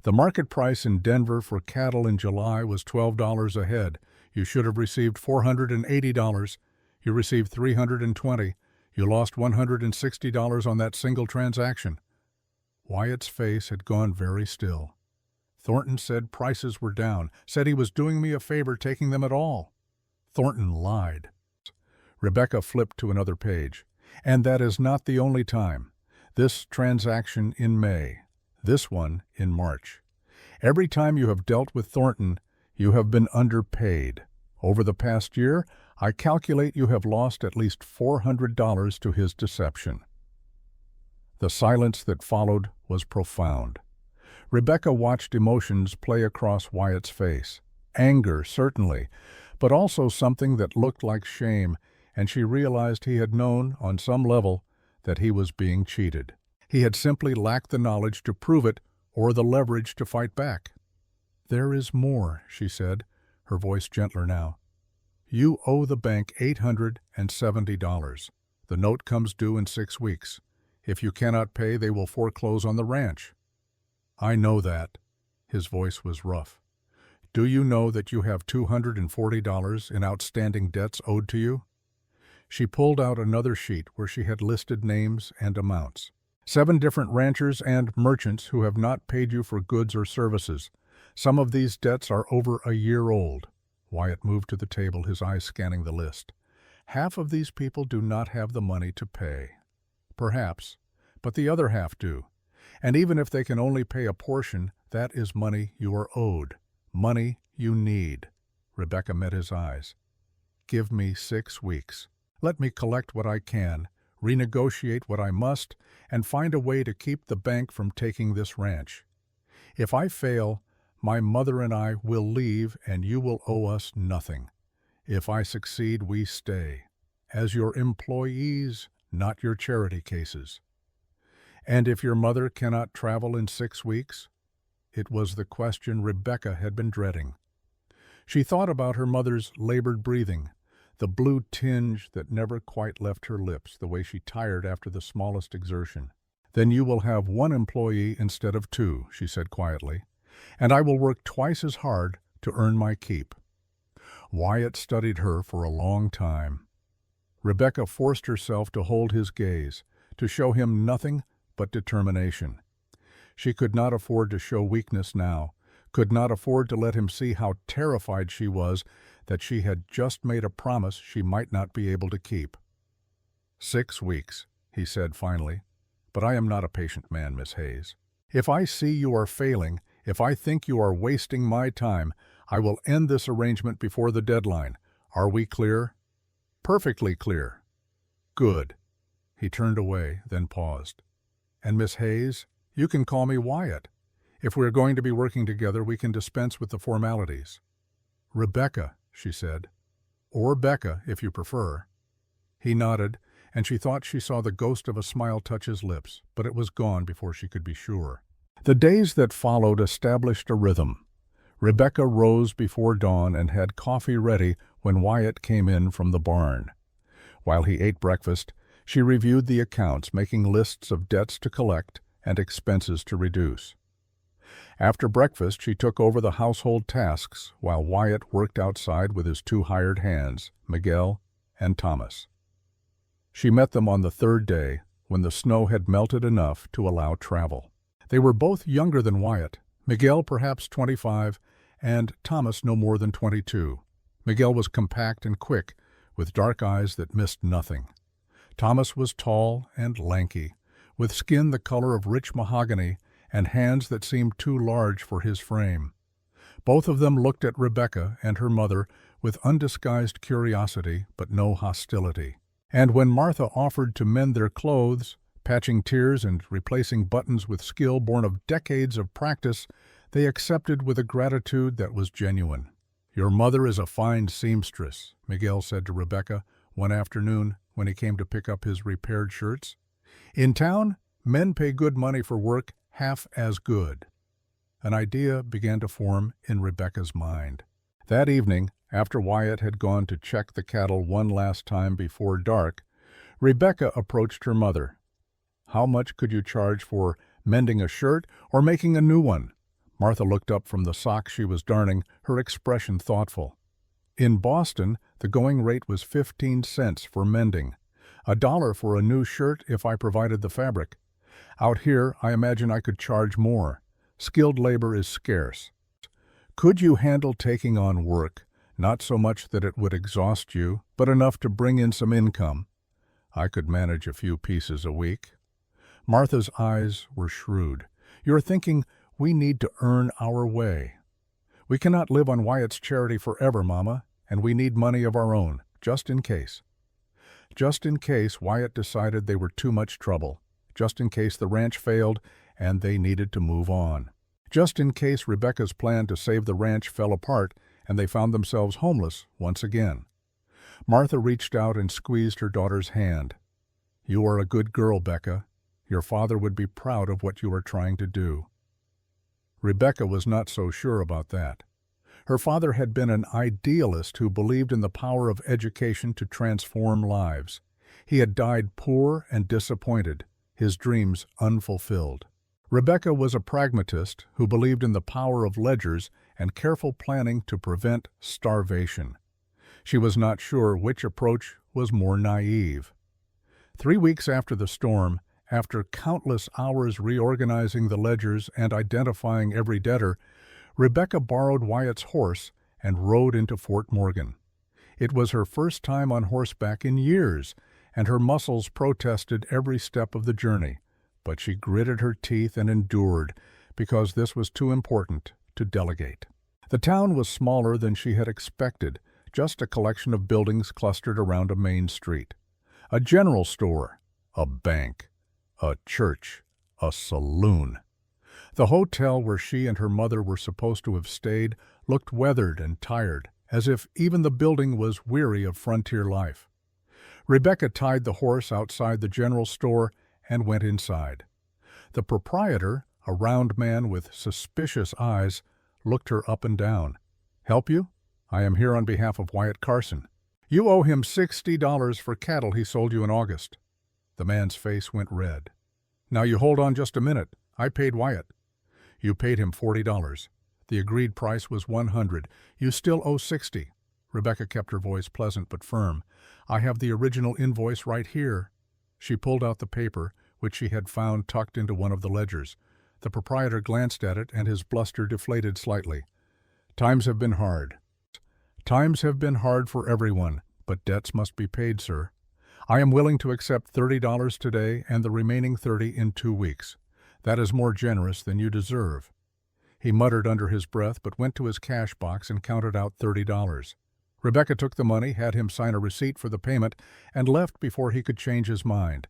"The market price in Denver for cattle in July was $12 a head. You should have received $480. You received $320. You lost $160 on that single transaction." Wyatt's face had gone very still. "Thornton said prices were down, said he was doing me a favor taking them at all." "Thornton lied." Rebecca flipped to another page. "And that is not the only time. This transaction in May. This one in March. Every time you have dealt with Thornton, you have been underpaid. Over the past year, I calculate you have lost at least $400 to his deception." The silence that followed was profound. Rebecca watched emotions play across Wyatt's face. Anger, certainly, but also something that looked like shame, and she realized he had known, on some level, that he was being cheated. He had simply lacked the knowledge to prove it or the leverage to fight back. "There is more," she said, her voice gentler now. "You owe the bank $870. The note comes due in 6 weeks. If you cannot pay, they will foreclose on the ranch." "I know that." His voice was rough. "Do you know that you have $240 in outstanding debts owed to you?" She pulled out another sheet where she had listed names and amounts. 7 different ranchers and merchants who have not paid you for goods or services. Some of these debts are over a year old. Wyatt moved to the table, his eyes scanning the list. Half of these people do not have the money to pay. Perhaps, but the other half do. And even if they can only pay a portion, that is money you are owed. Money you need. Rebecca met his eyes. "Give me 6 weeks. Let me collect what I can, renegotiate what I must, and find a way to keep the bank from taking this ranch. If I fail, my mother and I will leave and you will owe us nothing. If I succeed, we stay. As your employees, not your charity cases." "And if your mother cannot travel in 6 weeks?" It was the question Rebecca had been dreading. She thought about her mother's labored breathing, the blue tinge that never quite left her lips, the way she tired after the smallest exertion. "Then you will have 1 employee instead of 2, she said quietly, "and I will work twice as hard to earn my keep." Wyatt studied her for a long time. Rebecca forced herself to hold his gaze, to show him nothing but determination. She could not afford to show weakness now, could not afford to let him see how terrified she was that she had just made a promise she might not be able to keep. 6 weeks, he said finally, "but I am not a patient man, Miss Hayes. If I see you are failing, if I think you are wasting my time, I will end this arrangement before the deadline. Are we clear?" "Perfectly clear." "Good." He turned away, then paused. "And Miss Hayes, you can call me Wyatt. If we are going to be working together, we can dispense with the formalities." "Rebecca," she said. "Or Becca, if you prefer." He nodded, and she thought she saw the ghost of a smile touch his lips, but it was gone before she could be sure. The days that followed established a rhythm. Rebecca rose before dawn and had coffee ready when Wyatt came in from the barn. While he ate breakfast, she reviewed the accounts, making lists of debts to collect and expenses to reduce. After breakfast, she took over the household tasks while Wyatt worked outside with his 2 hired hands, Miguel and Thomas. She met them on the 3rd day, when the snow had melted enough to allow travel. They were both younger than Wyatt, Miguel perhaps 25, and Thomas no more than 22. Miguel was compact and quick, with dark eyes that missed nothing. Thomas was tall and lanky, with skin the color of rich mahogany and hands that seemed too large for his frame. Both of them looked at Rebecca and her mother with undisguised curiosity but no hostility. And when Martha offered to mend their clothes, patching tears and replacing buttons with skill born of decades of practice, they accepted with a gratitude that was genuine. "Your mother is a fine seamstress," Miguel said to Rebecca one afternoon when he came to pick up his repaired shirts. "In town, men pay good money for work half as good." An idea began to form in Rebecca's mind. That evening, after Wyatt had gone to check the cattle one last time before dark, Rebecca approached her mother. "How much could you charge for mending a shirt or making a new one?" Martha looked up from the sock she was darning, her expression thoughtful. In Boston, the going rate was 15 cents for mending, $1 for a new shirt if I provided the fabric. Out here, I imagine I could charge more. Skilled labor is scarce. Could you handle taking on work, not so much that it would exhaust you, but enough to bring in some income? I could manage a few pieces a week. Martha's eyes were shrewd. You're thinking, we need to earn our way. We cannot live on Wyatt's charity forever, Mama, and we need money of our own, just in case. Just in case Wyatt decided they were too much trouble. Just in case the ranch failed and they needed to move on. Just in case Rebecca's plan to save the ranch fell apart and they found themselves homeless once again. Martha reached out and squeezed her daughter's hand. "You are a good girl, Becca. Your father would be proud of what you are trying to do." Rebecca was not so sure about that. Her father had been an idealist who believed in the power of education to transform lives. He had died poor and disappointed, his dreams unfulfilled. Rebecca was a pragmatist who believed in the power of ledgers and careful planning to prevent starvation. She was not sure which approach was more naive. 3 weeks after the storm, after countless hours reorganizing the ledgers and identifying every debtor, Rebecca borrowed Wyatt's horse and rode into Fort Morgan. It was her first time on horseback in years, and her muscles protested every step of the journey, but she gritted her teeth and endured, because this was too important to delegate. The town was smaller than she had expected, just a collection of buildings clustered around a main street. A general store, a bank, a church, a saloon. The hotel where she and her mother were supposed to have stayed looked weathered and tired, as if even the building was weary of frontier life. Rebecca tied the horse outside the general store and went inside. The proprietor, a round man with suspicious eyes, looked her up and down. "Help you? I am here on behalf of Wyatt Carson. You owe him $60 for cattle he sold you in August." The man's face went red. "Now you hold on just a minute. I paid Wyatt." "You paid him $40. The agreed price was $100. You still owe $60. Rebecca kept her voice pleasant but firm. "I have the original invoice right here." She pulled out the paper, which she had found tucked into one of the ledgers. The proprietor glanced at it and his bluster deflated slightly. "Times have been hard." "Times have been hard for everyone, but debts must be paid, sir. I am willing to accept $30 today and the remaining $30 in 2 weeks. That is more generous than you deserve." He muttered under his breath but went to his cash box and counted out $30. Rebecca took the money, had him sign a receipt for the payment, and left before he could change his mind.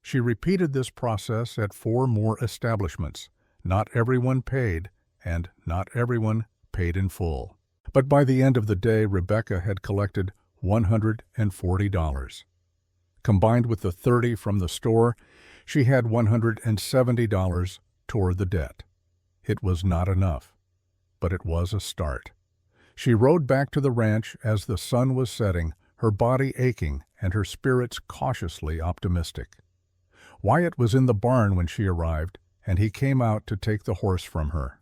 She repeated this process at 4 more establishments. Not everyone paid, and not everyone paid in full. But by the end of the day, Rebecca had collected $140. Combined with the $30 from the store, she had $170 toward the debt. It was not enough, but it was a start. She rode back to the ranch as the sun was setting, her body aching and her spirits cautiously optimistic. Wyatt was in the barn when she arrived, and he came out to take the horse from her.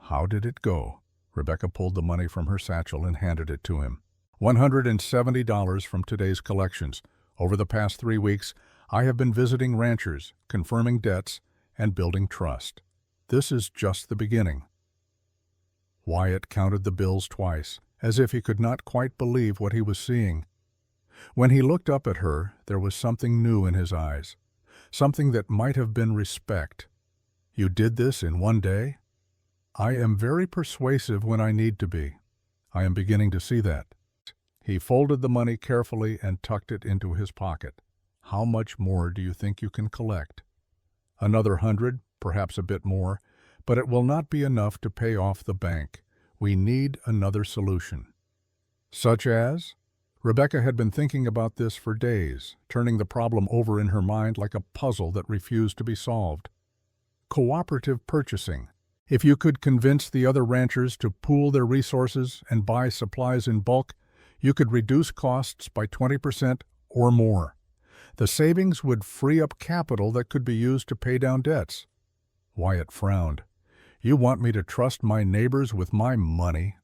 How did it go? Rebecca pulled the money from her satchel and handed it to him. $170 from today's collections. Over the past 3 weeks, I have been visiting ranchers, confirming debts, and building trust. This is just the beginning. Wyatt counted the bills twice, as if he could not quite believe what he was seeing. When he looked up at her, there was something new in his eyes, something that might have been respect. You did this in 1 day? I am very persuasive when I need to be. I am beginning to see that. He folded the money carefully and tucked it into his pocket. How much more do you think you can collect? Another 100, perhaps a bit more, but it will not be enough to pay off the bank. We need another solution. Such as? Rebecca had been thinking about this for days, turning the problem over in her mind like a puzzle that refused to be solved. Cooperative purchasing. If you could convince the other ranchers to pool their resources and buy supplies in bulk, you could reduce costs by 20% or more. The savings would free up capital that could be used to pay down debts. Wyatt frowned. You want me to trust my neighbors with my money?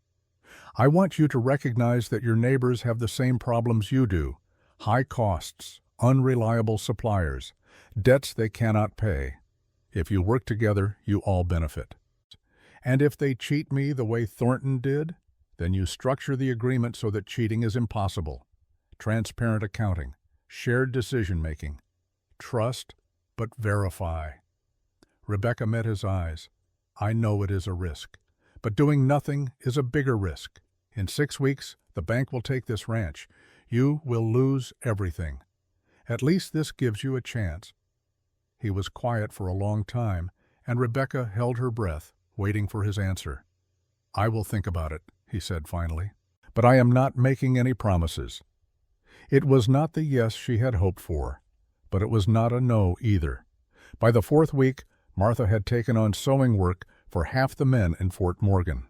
I want you to recognize that your neighbors have the same problems you do. High costs, unreliable suppliers, debts they cannot pay. If you work together, you all benefit. And if they cheat me the way Thornton did, then you structure the agreement so that cheating is impossible. Transparent accounting, shared decision-making. Trust, but verify. Rebecca met his eyes. I know it is a risk, but doing nothing is a bigger risk. In 6 weeks, the bank will take this ranch. You will lose everything. At least this gives you a chance. He was quiet for a long time, and Rebecca held her breath, waiting for his answer. I will think about it, he said finally, but I am not making any promises. It was not the yes she had hoped for, but it was not a no either. By the 4th week, Martha had taken on sewing work for half the men in Fort Morgan.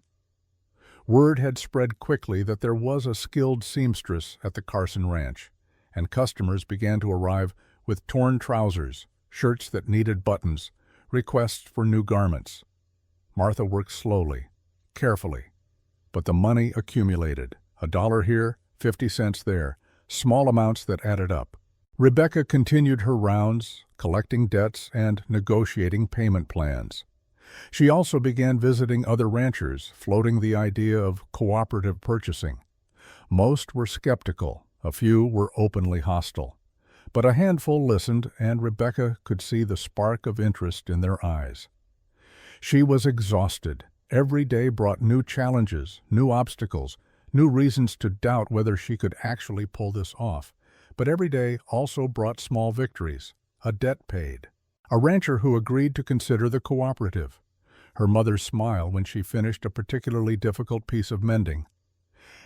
Word had spread quickly that there was a skilled seamstress at the Carson Ranch, and customers began to arrive with torn trousers, shirts that needed buttons, requests for new garments. Martha worked slowly, carefully, but the money accumulated. $1 here, 50 cents there, small amounts that added up. Rebecca continued her rounds, collecting debts and negotiating payment plans. She also began visiting other ranchers, floating the idea of cooperative purchasing. Most were skeptical, a few were openly hostile. But a handful listened, and Rebecca could see the spark of interest in their eyes. She was exhausted. Every day brought new challenges, new obstacles, new reasons to doubt whether she could actually pull this off. But every day also brought small victories, a debt paid, a rancher who agreed to consider the cooperative, her mother's smile when she finished a particularly difficult piece of mending.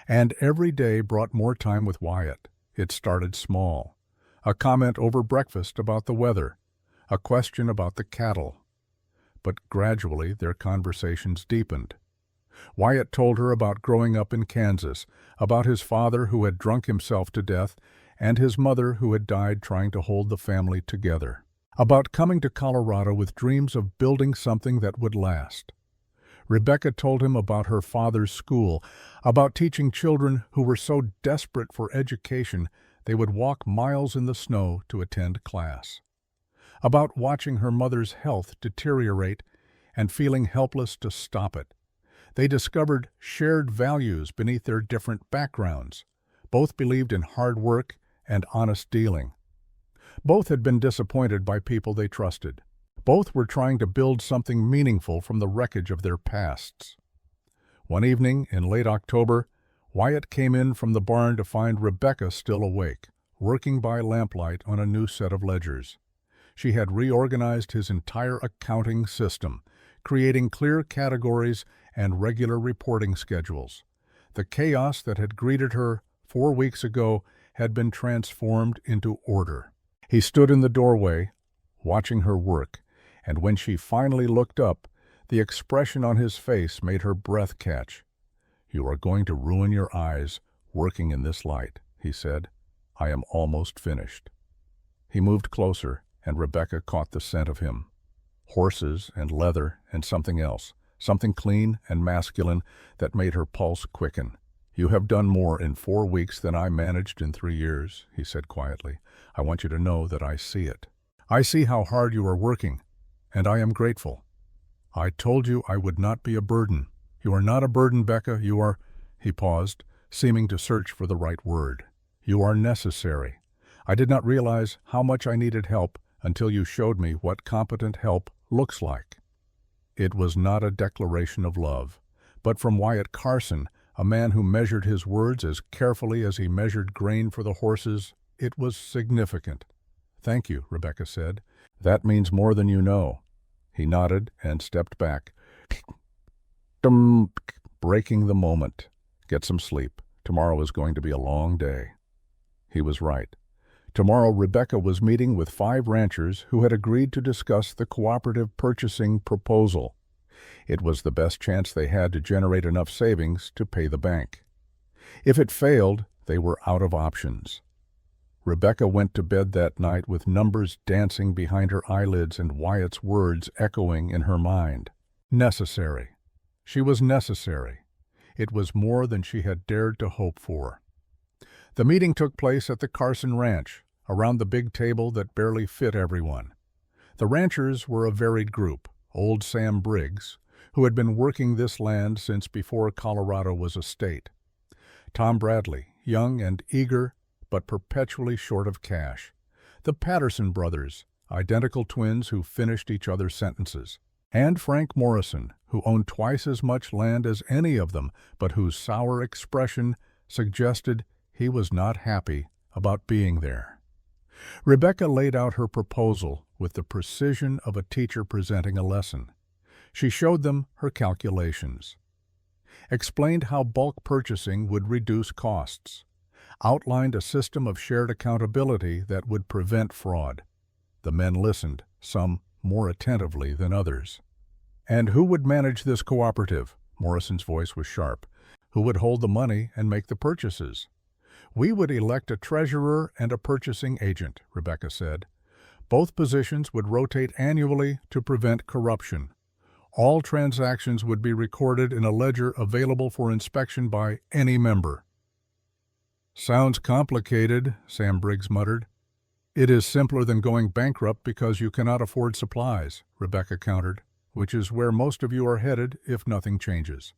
And every day brought more time with Wyatt. It started small. A comment over breakfast about the weather, a question about the cattle. But gradually their conversations deepened. Wyatt told her about growing up in Kansas, about his father who had drunk himself to death, and his mother who had died trying to hold the family together. About coming to Colorado with dreams of building something that would last. Rebecca told him about her father's school, about teaching children who were so desperate for education they would walk miles in the snow to attend class. About watching her mother's health deteriorate and feeling helpless to stop it. They discovered shared values beneath their different backgrounds. Both believed in hard work and honest dealing. Both had been disappointed by people they trusted. Both were trying to build something meaningful from the wreckage of their pasts. One evening in late October, Wyatt came in from the barn to find Rebecca still awake, working by lamplight on a new set of ledgers. She had reorganized his entire accounting system, creating clear categories and regular reporting schedules. The chaos that had greeted her 4 weeks ago had been transformed into order. He stood in the doorway, watching her work, and when she finally looked up, the expression on his face made her breath catch. "You are going to ruin your eyes working in this light," he said. "I am almost finished." He moved closer, and Rebecca caught the scent of him. Horses and leather and something else, something clean and masculine that made her pulse quicken. "You have done more in 4 weeks than I managed in 3 years," he said quietly. "I want you to know that I see it. I see how hard you are working, and I am grateful. I told you I would not be a burden. You are not a burden, Becca. You are—" He paused, seeming to search for the right word. "You are necessary. I did not realize how much I needed help until you showed me what competent help looks like." It was not a declaration of love, but from Wyatt Carson, a man who measured his words as carefully as he measured grain for the horses, it was significant. "Thank you," Rebecca said. "That means more than you know." He nodded and stepped back, breaking the moment. "Get some sleep. Tomorrow is going to be a long day." He was right. Tomorrow Rebecca was meeting with 5 ranchers who had agreed to discuss the cooperative purchasing proposal. It was the best chance they had to generate enough savings to pay the bank. If it failed, they were out of options. Rebecca went to bed that night with numbers dancing behind her eyelids and Wyatt's words echoing in her mind. Necessary. She was necessary. It was more than she had dared to hope for. The meeting took place at the Carson Ranch, around the big table that barely fit everyone. The ranchers were a varied group. Old Sam Briggs, who had been working this land since before Colorado was a state. Tom Bradley, young and eager, but perpetually short of cash. The Patterson brothers, identical twins who finished each other's sentences. And Frank Morrison, who owned twice as much land as any of them, but whose sour expression suggested he was not happy about being there. Rebecca laid out her proposal with the precision of a teacher presenting a lesson. She showed them her calculations, explained how bulk purchasing would reduce costs, outlined a system of shared accountability that would prevent fraud. The men listened, some more attentively than others. "And who would manage this cooperative?" Morrison's voice was sharp. "Who would hold the money and make the purchases?" "We would elect a treasurer and a purchasing agent," Rebecca said. "Both positions would rotate annually to prevent corruption. All transactions would be recorded in a ledger available for inspection by any member." "Sounds complicated," Sam Briggs muttered. "It is simpler than going bankrupt because you cannot afford supplies," Rebecca countered, "which is where most of you are headed if nothing changes."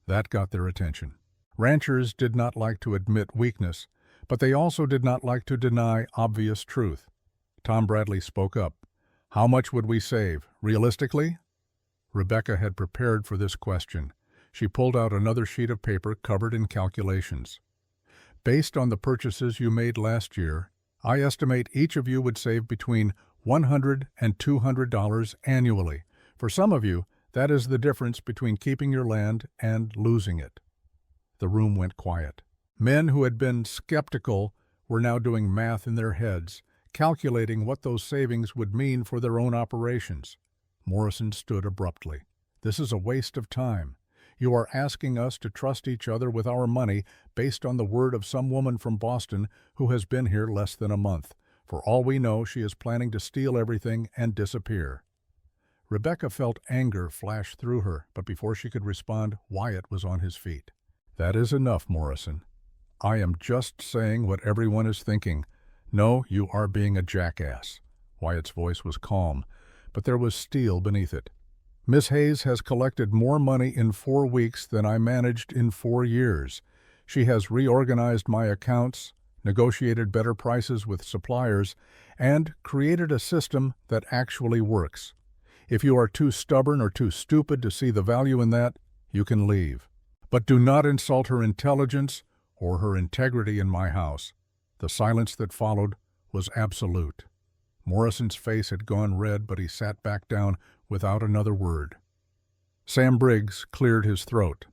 That got their attention. Ranchers did not like to admit weakness, but they also did not like to deny obvious truth. Tom Bradley spoke up. "How much would we save, realistically?" Rebecca had prepared for this question. She pulled out another sheet of paper covered in calculations. "Based on the purchases you made last year, I estimate each of you would save between $100 and $200 annually. For some of you, that is the difference between keeping your land and losing it." The room went quiet. Men who had been skeptical were now doing math in their heads, calculating what those savings would mean for their own operations. Morrison stood abruptly. "This is a waste of time. You are asking us to trust each other with our money based on the word of some woman from Boston who has been here less than a month. For all we know, she is planning to steal everything and disappear." Rebecca felt anger flash through her, but before she could respond, Wyatt was on his feet. "That is enough, Morrison. I am just saying what everyone is thinking. No, you are being a jackass." Wyatt's voice was calm, but there was steel beneath it. "Miss Hayes has collected more money in 4 weeks than I managed in 4 years. She has reorganized my accounts, negotiated better prices with suppliers, and created a system that actually works. If you are too stubborn or too stupid to see the value in that, you can leave. But do not insult her intelligence or her integrity in my house." The silence that followed was absolute. Morrison's face had gone red, but he sat back down without another word. Sam Briggs cleared his throat.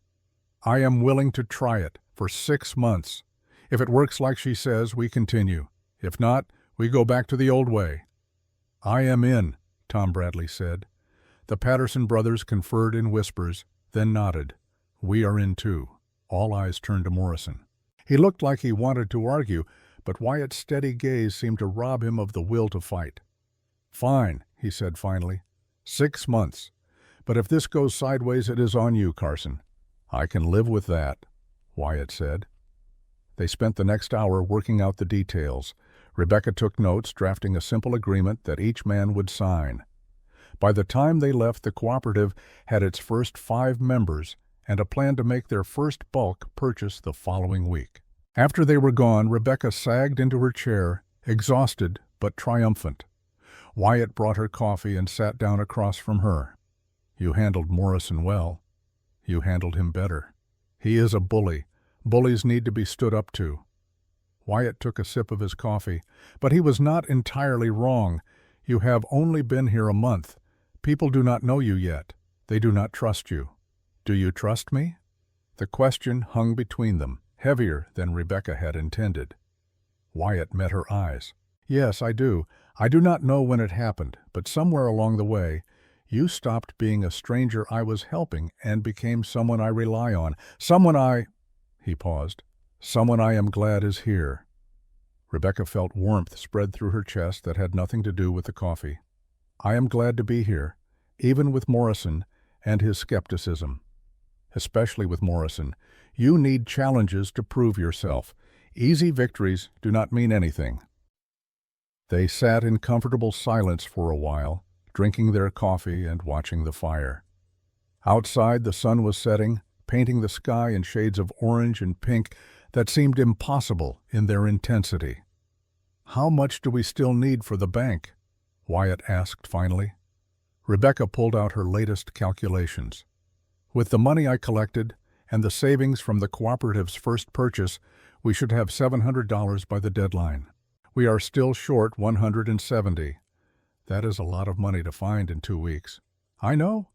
"I am willing to try it for 6 months. If it works like she says, we continue. If not, we go back to the old way." "I am in," Tom Bradley said. The Patterson brothers conferred in whispers, then nodded. "We are in too." All eyes turned to Morrison. He looked like he wanted to argue, but Wyatt's steady gaze seemed to rob him of the will to fight. "Fine," he said finally. 6 months. But if this goes sideways, it is on you, Carson." "I can live with that," Wyatt said. They spent the next hour working out the details. Rebecca took notes, drafting a simple agreement that each man would sign. By the time they left, the cooperative had its first 5 members and a plan to make their first bulk purchase the following week. After they were gone, Rebecca sagged into her chair, exhausted but triumphant. Wyatt brought her coffee and sat down across from her. "You handled Morrison well. You handled him better. He is a bully. Bullies need to be stood up to." Wyatt took a sip of his coffee, but he was not entirely wrong. "You have only been here a month. People do not know you yet. They do not trust you. Do you trust me?" The question hung between them, heavier than Rebecca had intended. Wyatt met her eyes. "Yes, I do. I do not know when it happened, but somewhere along the way, you stopped being a stranger I was helping and became someone I rely on. He paused. "Someone I am glad is here." Rebecca felt warmth spread through her chest that had nothing to do with the coffee. "I am glad to be here, even with Morrison and his skepticism. Especially with Morrison. You need challenges to prove yourself. Easy victories do not mean anything." They sat in comfortable silence for a while, drinking their coffee and watching the fire. Outside, the sun was setting, painting the sky in shades of orange and pink that seemed impossible in their intensity. "How much do we still need for the bank?" Wyatt asked finally. Rebecca pulled out her latest calculations. "With the money I collected and the savings from the cooperative's first purchase, we should have $700 by the deadline. We are still short $170. That is a lot of money to find in 2 weeks." "I know."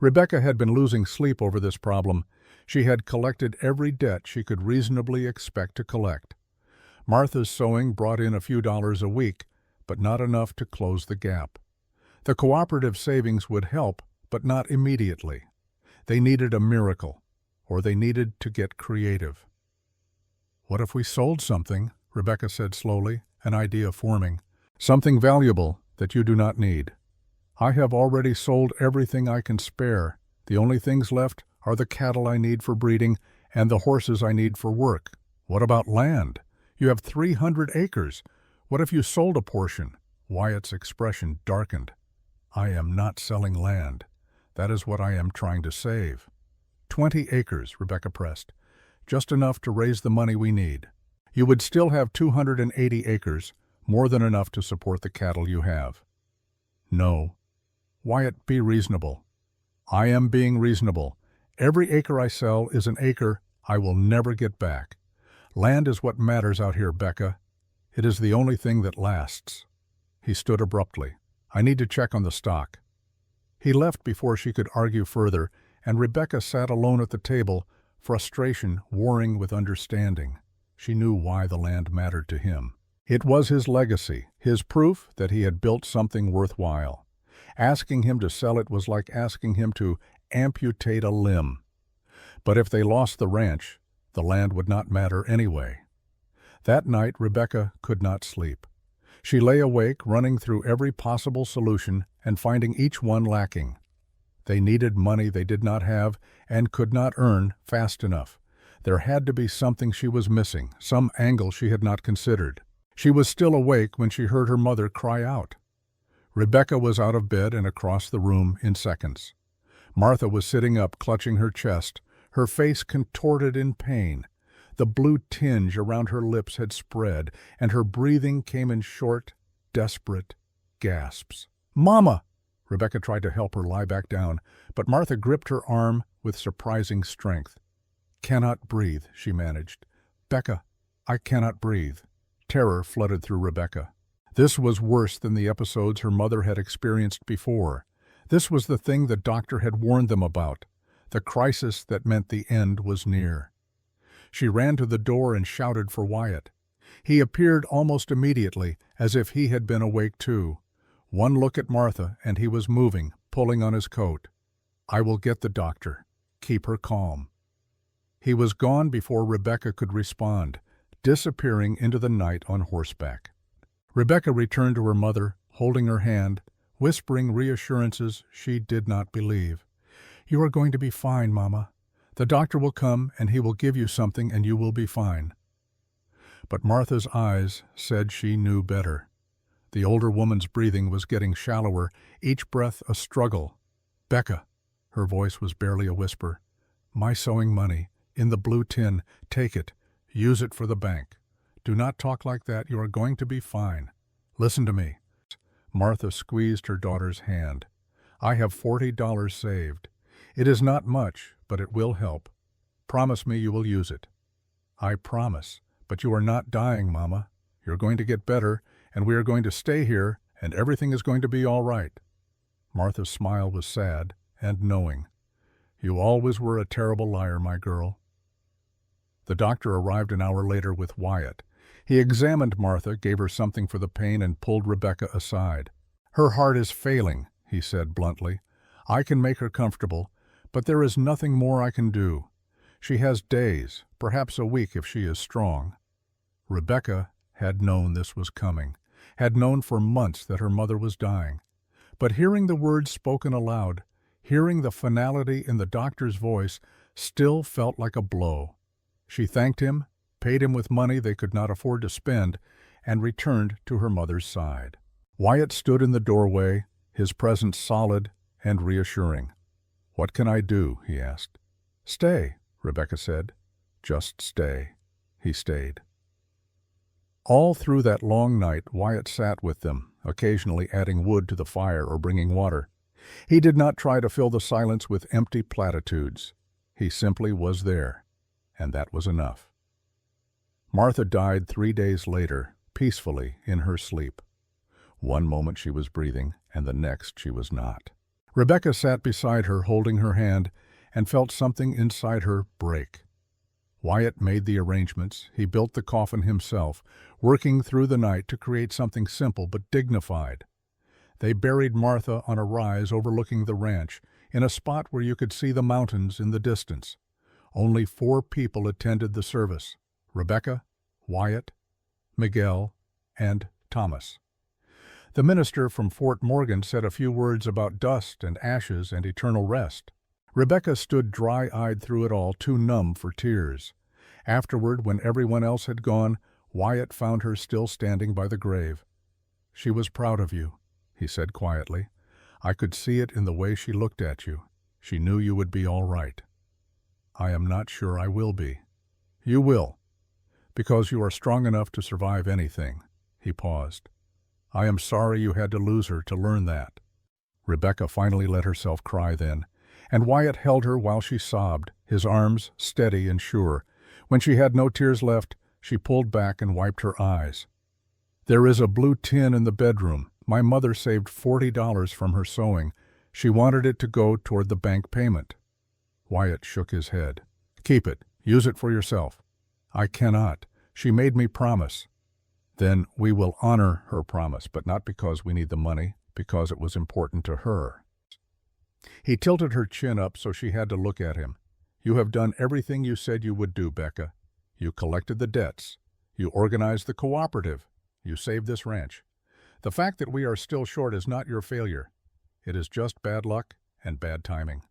Rebecca had been losing sleep over this problem. She had collected every debt she could reasonably expect to collect. Martha's sewing brought in a few dollars a week, but not enough to close the gap. The cooperative savings would help, but not immediately. They needed a miracle, or they needed to get creative. "What if we sold something?" Rebecca said slowly, an idea forming. "Something valuable that you do not need." "I have already sold everything I can spare. The only things left are the cattle I need for breeding and the horses I need for work." "What about land? You have 300 acres. What if you sold a portion?" Wyatt's expression darkened. "I am not selling land. That is what I am trying to save." 20 acres, Rebecca pressed. "Just enough to raise the money we need. You would still have 280 acres, more than enough to support the cattle you have." "No." "Wyatt, be reasonable." "I am being reasonable. Every acre I sell is an acre I will never get back. Land is what matters out here, Becca. It is the only thing that lasts." He stood abruptly. "I need to check on the stock." He left before she could argue further, and Rebecca sat alone at the table, frustration warring with understanding. She knew why the land mattered to him. It was his legacy, his proof that he had built something worthwhile. Asking him to sell it was like asking him to amputate a limb. But if they lost the ranch, the land would not matter anyway. That night, Rebecca could not sleep. She lay awake, running through every possible solution and finding each one lacking. They needed money they did not have and could not earn fast enough. There had to be something she was missing, some angle she had not considered. She was still awake when she heard her mother cry out. Rebecca was out of bed and across the room in seconds. Martha was sitting up, clutching her chest, her face contorted in pain. The blue tinge around her lips had spread, and her breathing came in short, desperate gasps. "Mama!" Rebecca tried to help her lie back down, but Martha gripped her arm with surprising strength. "Cannot breathe," she managed. "Becca, I cannot breathe." Terror flooded through Rebecca. This was worse than the episodes her mother had experienced before. This was the thing the doctor had warned them about, the crisis that meant the end was near. She ran to the door and shouted for Wyatt. He appeared almost immediately, as if he had been awake too. One look at Martha, and he was moving, pulling on his coat. "I will get the doctor. Keep her calm." He was gone before Rebecca could respond, disappearing into the night on horseback. Rebecca returned to her mother, holding her hand, whispering reassurances she did not believe. "You are going to be fine, Mama. The doctor will come and he will give you something and you will be fine." But Martha's eyes said she knew better. The older woman's breathing was getting shallower, each breath a struggle. "Becca," her voice was barely a whisper, "my sewing money, in the blue tin, take it, use it for the bank. Do not talk like that, you are going to be fine. Listen to me." Martha squeezed her daughter's hand. "I have $40 saved. It is not much, but it will help. Promise me you will use it." "I promise. But you are not dying, Mama. You're going to get better, and we are going to stay here, and everything is going to be all right." Martha's smile was sad and knowing. "You always were a terrible liar, my girl." The doctor arrived an hour later with Wyatt. He examined Martha, gave her something for the pain, and pulled Rebecca aside. "Her heart is failing," he said bluntly. "I can make her comfortable, but there is nothing more I can do. She has days, perhaps a week if she is strong." Rebecca had known this was coming, had known for months that her mother was dying. But hearing the words spoken aloud, hearing the finality in the doctor's voice, still felt like a blow. She thanked him, paid him with money they could not afford to spend, and returned to her mother's side. Wyatt stood in the doorway, his presence solid and reassuring. "What can I do?" he asked. "Stay," Rebecca said. "Just stay." He stayed. All through that long night, Wyatt sat with them, occasionally adding wood to the fire or bringing water. He did not try to fill the silence with empty platitudes. He simply was there, and that was enough. Martha died 3 days later, peacefully in her sleep. One moment she was breathing, and the next she was not. Rebecca sat beside her, holding her hand, and felt something inside her break. Wyatt made the arrangements. He built the coffin himself, working through the night to create something simple but dignified. They buried Martha on a rise overlooking the ranch, in a spot where you could see the mountains in the distance. Only 4 people attended the service: Rebecca, Wyatt, Miguel, and Thomas. The minister from Fort Morgan said a few words about dust and ashes and eternal rest. Rebecca stood dry-eyed through it all, too numb for tears. Afterward, when everyone else had gone, Wyatt found her still standing by the grave. "She was proud of you," he said quietly. "I could see it in the way she looked at you. She knew you would be all right." "I am not sure I will be." "You will, because you are strong enough to survive anything." He paused. "I am sorry you had to lose her to learn that." Rebecca finally let herself cry then, and Wyatt held her while she sobbed, his arms steady and sure. When she had no tears left, she pulled back and wiped her eyes. "There is a blue tin in the bedroom. My mother saved $40 from her sewing. She wanted it to go toward the bank payment." Wyatt shook his head. "Keep it. Use it for yourself." "I cannot. She made me promise." "Then we will honor her promise, but not because we need the money, because it was important to her." He tilted her chin up so she had to look at him. "You have done everything you said you would do, Becca. You collected the debts. You organized the cooperative. You saved this ranch. The fact that we are still short is not your failure. It is just bad luck and bad timing.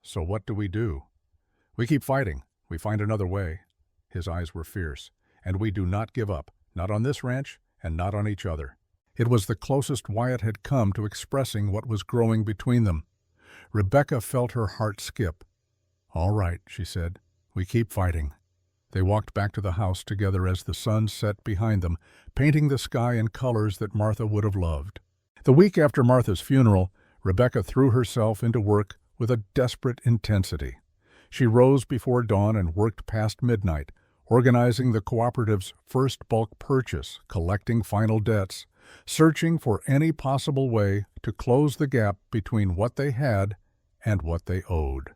So what do? We keep fighting. We find another way." His eyes were fierce. "And we do not give up, not on this ranch and not on each other." It was the closest Wyatt had come to expressing what was growing between them. Rebecca felt her heart skip. "All right," she said. "We keep fighting." They walked back to the house together as the sun set behind them, painting the sky in colors that Martha would have loved. The week after Martha's funeral, Rebecca threw herself into work with a desperate intensity. She rose before dawn and worked past midnight, organizing the cooperative's first bulk purchase, collecting final debts, searching for any possible way to close the gap between what they had and what they owed.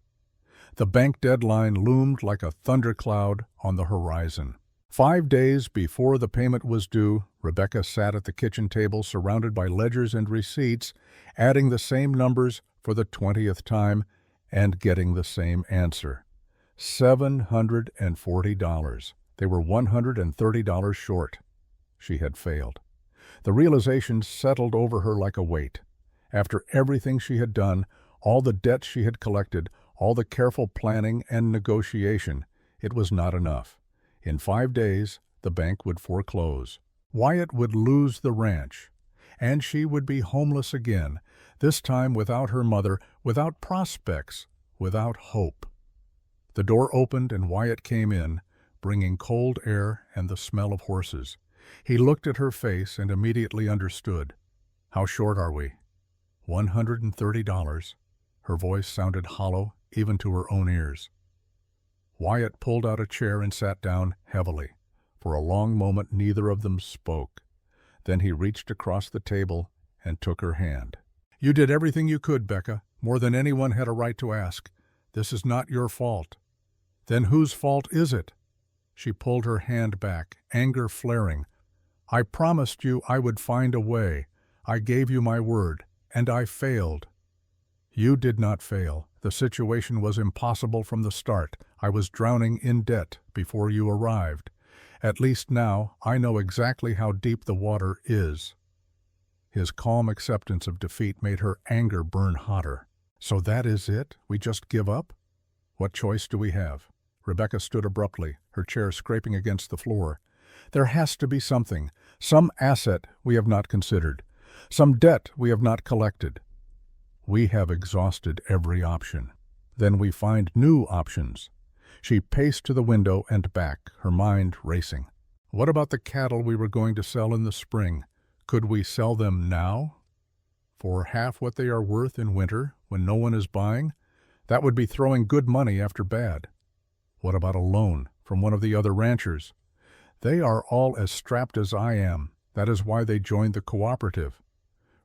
The bank deadline loomed like a thundercloud on the horizon. 5 days before the payment was due, Rebecca sat at the kitchen table surrounded by ledgers and receipts, adding the same numbers for the 20th time and getting the same answer. $740. They were $130 short. She had failed. The realization settled over her like a weight. After everything she had done, all the debts she had collected, all the careful planning and negotiation, it was not enough. In 5 days, the bank would foreclose. Wyatt would lose the ranch, and she would be homeless again, this time without her mother, without prospects, without hope. The door opened and Wyatt came in, bringing cold air and the smell of horses. He looked at her face and immediately understood. "How short are we?" $130. Her voice sounded hollow, even to her own ears. Wyatt pulled out a chair and sat down heavily. For a long moment neither of them spoke. Then he reached across the table and took her hand. "You did everything you could, Becca, more than anyone had a right to ask. This is not your fault." "Then whose fault is it?" She pulled her hand back, anger flaring. "I promised you I would find a way. I gave you my word, and I failed." "You did not fail. The situation was impossible from the start. I was drowning in debt before you arrived. At least now I know exactly how deep the water is." His calm acceptance of defeat made her anger burn hotter. "So that is it? We just give up? What choice do we have?" Rebecca stood abruptly, her chair scraping against the floor. "There has to be something, some asset we have not considered, some debt we have not collected." "We have exhausted every option." "Then we find new options." She paced to the window and back, her mind racing. "What about the cattle we were going to sell in the spring? Could we sell them now? For half what they are worth in winter, when no one is buying? That would be throwing good money after bad." "What about a loan from one of the other ranchers?" "They are all as strapped as I am. That is why they joined the cooperative."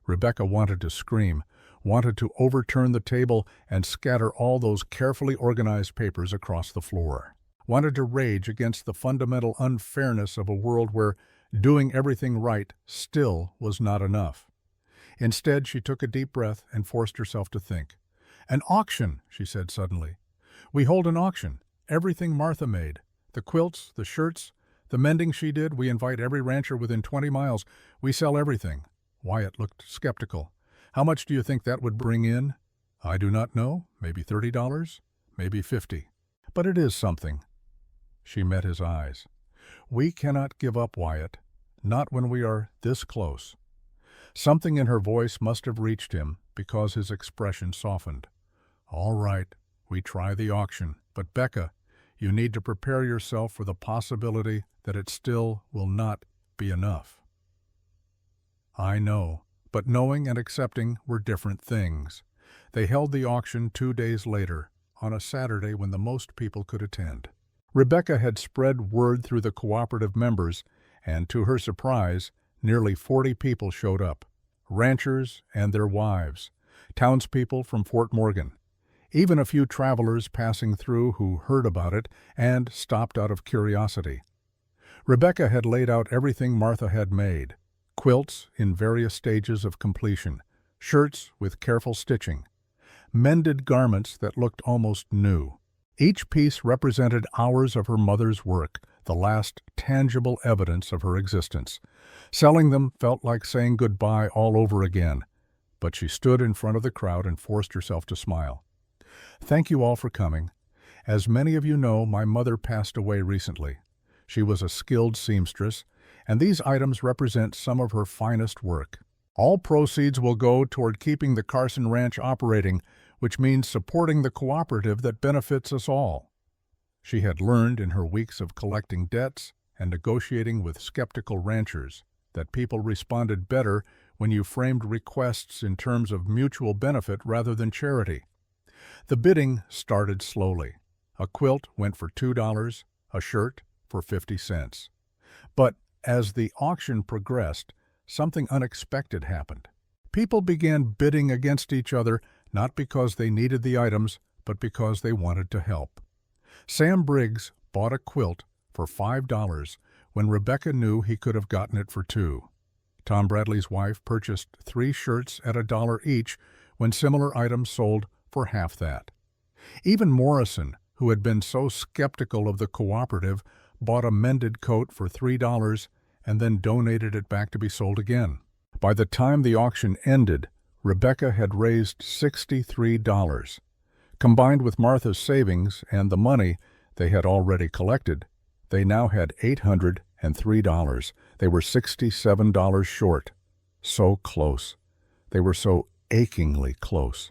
Rebecca wanted to scream, wanted to overturn the table and scatter all those carefully organized papers across the floor. Wanted to rage against the fundamental unfairness of a world where doing everything right still was not enough. Instead, she took a deep breath and forced herself to think. "An auction," she said suddenly. "We hold an auction. Everything Martha made. The quilts, the shirts, the mending she did. We invite every rancher within 20 miles. We sell everything." Wyatt looked skeptical. "How much do you think that would bring in?" "I do not know. Maybe $30, maybe $50. But it is something." She met his eyes. "We cannot give up, Wyatt. Not when we are this close." Something in her voice must have reached him because his expression softened. "All right, we try the auction. But Becca, you need to prepare yourself for the possibility that it still will not be enough." "I know." But knowing and accepting were different things. They held the auction 2 days later, on a Saturday when the most people could attend. Rebecca had spread word through the cooperative members, and to her surprise, nearly 40 people showed up. Ranchers and their wives, townspeople from Fort Morgan, even a few travelers passing through who heard about it and stopped out of curiosity. Rebecca had laid out everything Martha had made. Quilts in various stages of completion, shirts with careful stitching, mended garments that looked almost new. Each piece represented hours of her mother's work, the last tangible evidence of her existence. Selling them felt like saying goodbye all over again, but she stood in front of the crowd and forced herself to smile. "Thank you all for coming. As many of you know, my mother passed away recently. She was a skilled seamstress, and these items represent some of her finest work. All proceeds will go toward keeping the Carson Ranch operating, which means supporting the cooperative that benefits us all." She had learned in her weeks of collecting debts and negotiating with skeptical ranchers that people responded better when you framed requests in terms of mutual benefit rather than charity. The bidding started slowly. A quilt went for $2, a shirt for 50 cents. But as the auction progressed, something unexpected happened. People began bidding against each other, not because they needed the items, but because they wanted to help. Sam Briggs bought a quilt for $5 when Rebecca knew he could have gotten it for $2. Tom Bradley's wife purchased 3 shirts at $1 each when similar items sold for half that. Even Morrison, who had been so skeptical of the cooperative, bought a mended coat for $3 and then donated it back to be sold again. By the time the auction ended, Rebecca had raised $63. Combined with Martha's savings and the money they had already collected, they now had $803. They were $67 short. So close. They were so achingly close.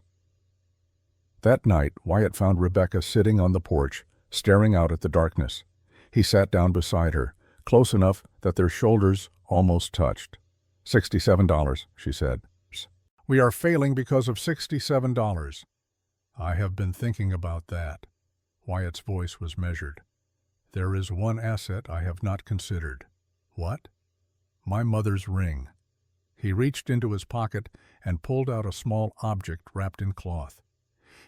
That night, Wyatt found Rebecca sitting on the porch, staring out at the darkness. He sat down beside her, close enough that their shoulders almost touched. $67, she said. We are failing because of $67. I have been thinking about that. Wyatt's voice was measured. There is one asset I have not considered. What? My mother's ring. He reached into his pocket and pulled out a small object wrapped in cloth.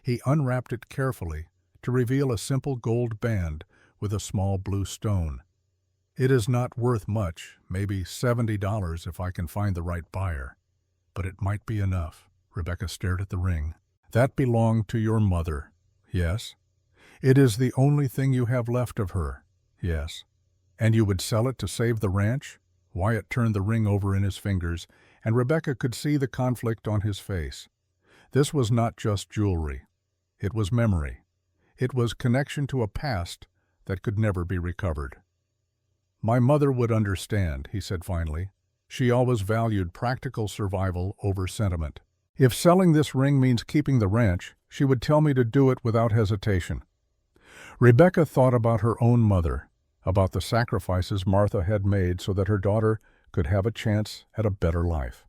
He unwrapped it carefully to reveal a simple gold band with a small blue stone. It is not worth much, maybe $70 if I can find the right buyer. But it might be enough. Rebecca stared at the ring. That belonged to your mother. Yes. It is the only thing you have left of her. Yes. And you would sell it to save the ranch? Wyatt turned the ring over in his fingers, and Rebecca could see the conflict on his face. This was not just jewelry. It was memory. It was connection to a past that could never be recovered. My mother would understand, he said finally. She always valued practical survival over sentiment. If selling this ring means keeping the ranch, she would tell me to do it without hesitation. Rebecca thought about her own mother, about the sacrifices Martha had made so that her daughter could have a chance at a better life,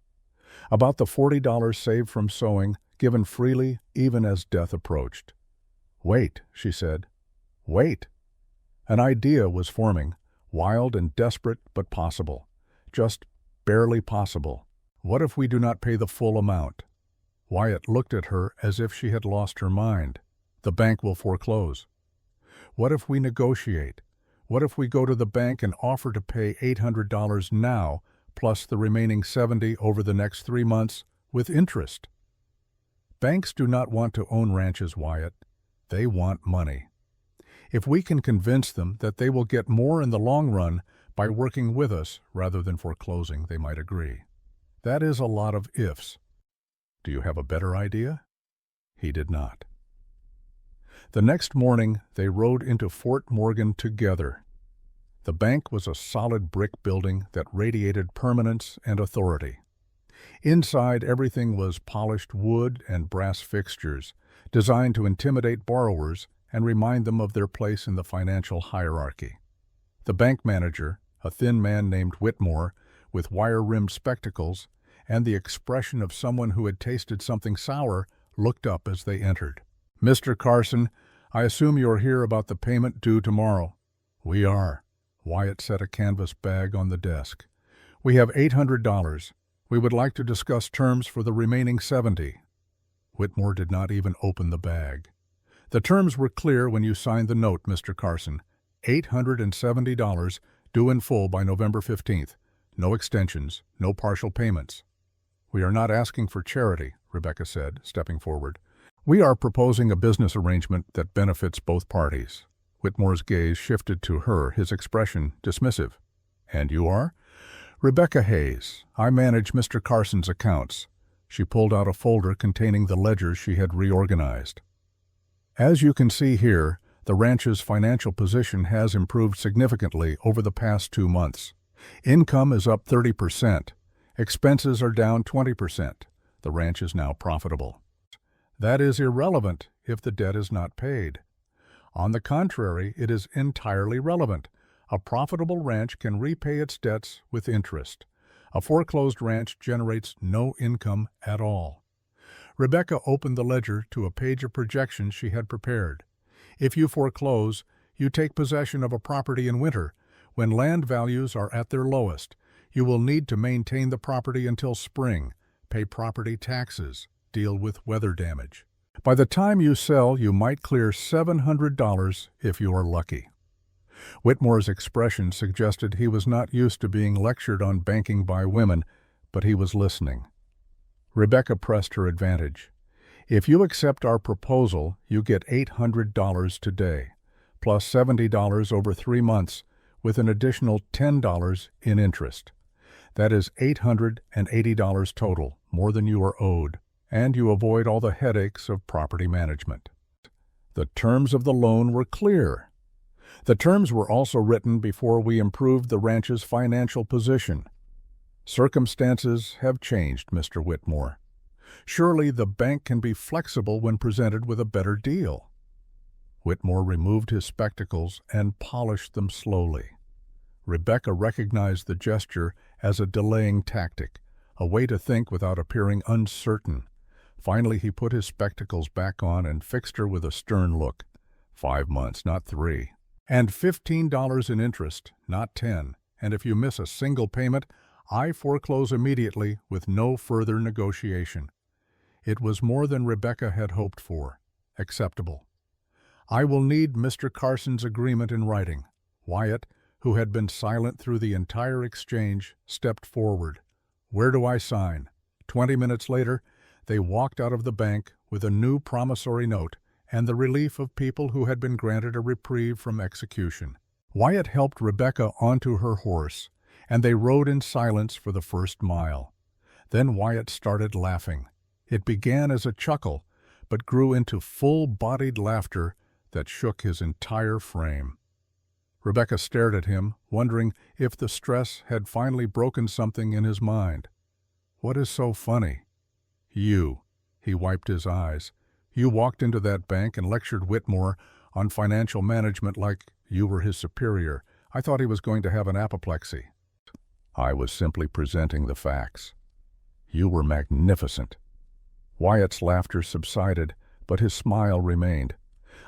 about the $40 saved from sewing, given freely even as death approached. Wait, she said. Wait. An idea was forming, wild and desperate but possible, just barely possible. What if we do not pay the full amount? Wyatt looked at her as if she had lost her mind. The bank will foreclose. What if we negotiate? What if we go to the bank and offer to pay $800 now, plus the remaining $70 over the next 3 months, with interest? Banks do not want to own ranches, Wyatt. They want money. If we can convince them that they will get more in the long run by working with us rather than foreclosing, they might agree. That is a lot of ifs. Do you have a better idea? He did not. The next morning, they rode into Fort Morgan together. The bank was a solid brick building that radiated permanence and authority. Inside, everything was polished wood and brass fixtures, designed to intimidate borrowers and remind them of their place in the financial hierarchy. The bank manager, a thin man named Whitmore, with wire-rimmed spectacles, and the expression of someone who had tasted something sour, looked up as they entered. Mr. Carson, I assume you are here about the payment due tomorrow. We are. Wyatt set a canvas bag on the desk. We have $800. We would like to discuss terms for the remaining $70. Whitmore did not even open the bag. The terms were clear when you signed the note, Mr. Carson. $870 due in full by November 15th. No extensions, no partial payments. We are not asking for charity, Rebecca said, stepping forward. We are proposing a business arrangement that benefits both parties. Whitmore's gaze shifted to her, his expression dismissive. And you are? Rebecca Hayes. I manage Mr. Carson's accounts. She pulled out a folder containing the ledgers she had reorganized. As you can see here, the ranch's financial position has improved significantly over the past 2 months. Income is up 30%. Expenses are down 20%. The ranch is now profitable. That is irrelevant if the debt is not paid. On the contrary, it is entirely relevant. A profitable ranch can repay its debts with interest. A foreclosed ranch generates no income at all. Rebecca opened the ledger to a page of projections she had prepared. If you foreclose, you take possession of a property in winter. When land values are at their lowest, you will need to maintain the property until spring, pay property taxes, deal with weather damage. By the time you sell, you might clear $700 if you are lucky. Whitmore's expression suggested he was not used to being lectured on banking by women, but he was listening. Rebecca pressed her advantage. If you accept our proposal, you get $800 today, plus $70 over 3 months, with an additional $10 in interest. That is $880 total, more than you are owed, and you avoid all the headaches of property management. The terms of the loan were clear. The terms were also written before we improved the ranch's financial position. Circumstances have changed, Mr. Whitmore. Surely the bank can be flexible when presented with a better deal. Whitmore removed his spectacles and polished them slowly. Rebecca recognized the gesture as a delaying tactic, a way to think without appearing uncertain. Finally, he put his spectacles back on and fixed her with a stern look. 5 months, not 3. And $15 in interest, not 10. And if you miss a single payment, I foreclose immediately with no further negotiation. It was more than Rebecca had hoped for. Acceptable. I will need Mr. Carson's agreement in writing. Wyatt, who had been silent through the entire exchange, stepped forward. Where do I sign? 20 minutes later, they walked out of the bank with a new promissory note and the relief of people who had been granted a reprieve from execution. Wyatt helped Rebecca onto her horse, and they rode in silence for the first mile. Then Wyatt started laughing. It began as a chuckle, but grew into full-bodied laughter that shook his entire frame. Rebecca stared at him, wondering if the stress had finally broken something in his mind. What is so funny? You. He wiped his eyes. You walked into that bank and lectured Whitmore on financial management like you were his superior. I thought he was going to have an apoplexy. I was simply presenting the facts. You were magnificent. Wyatt's laughter subsided, but his smile remained.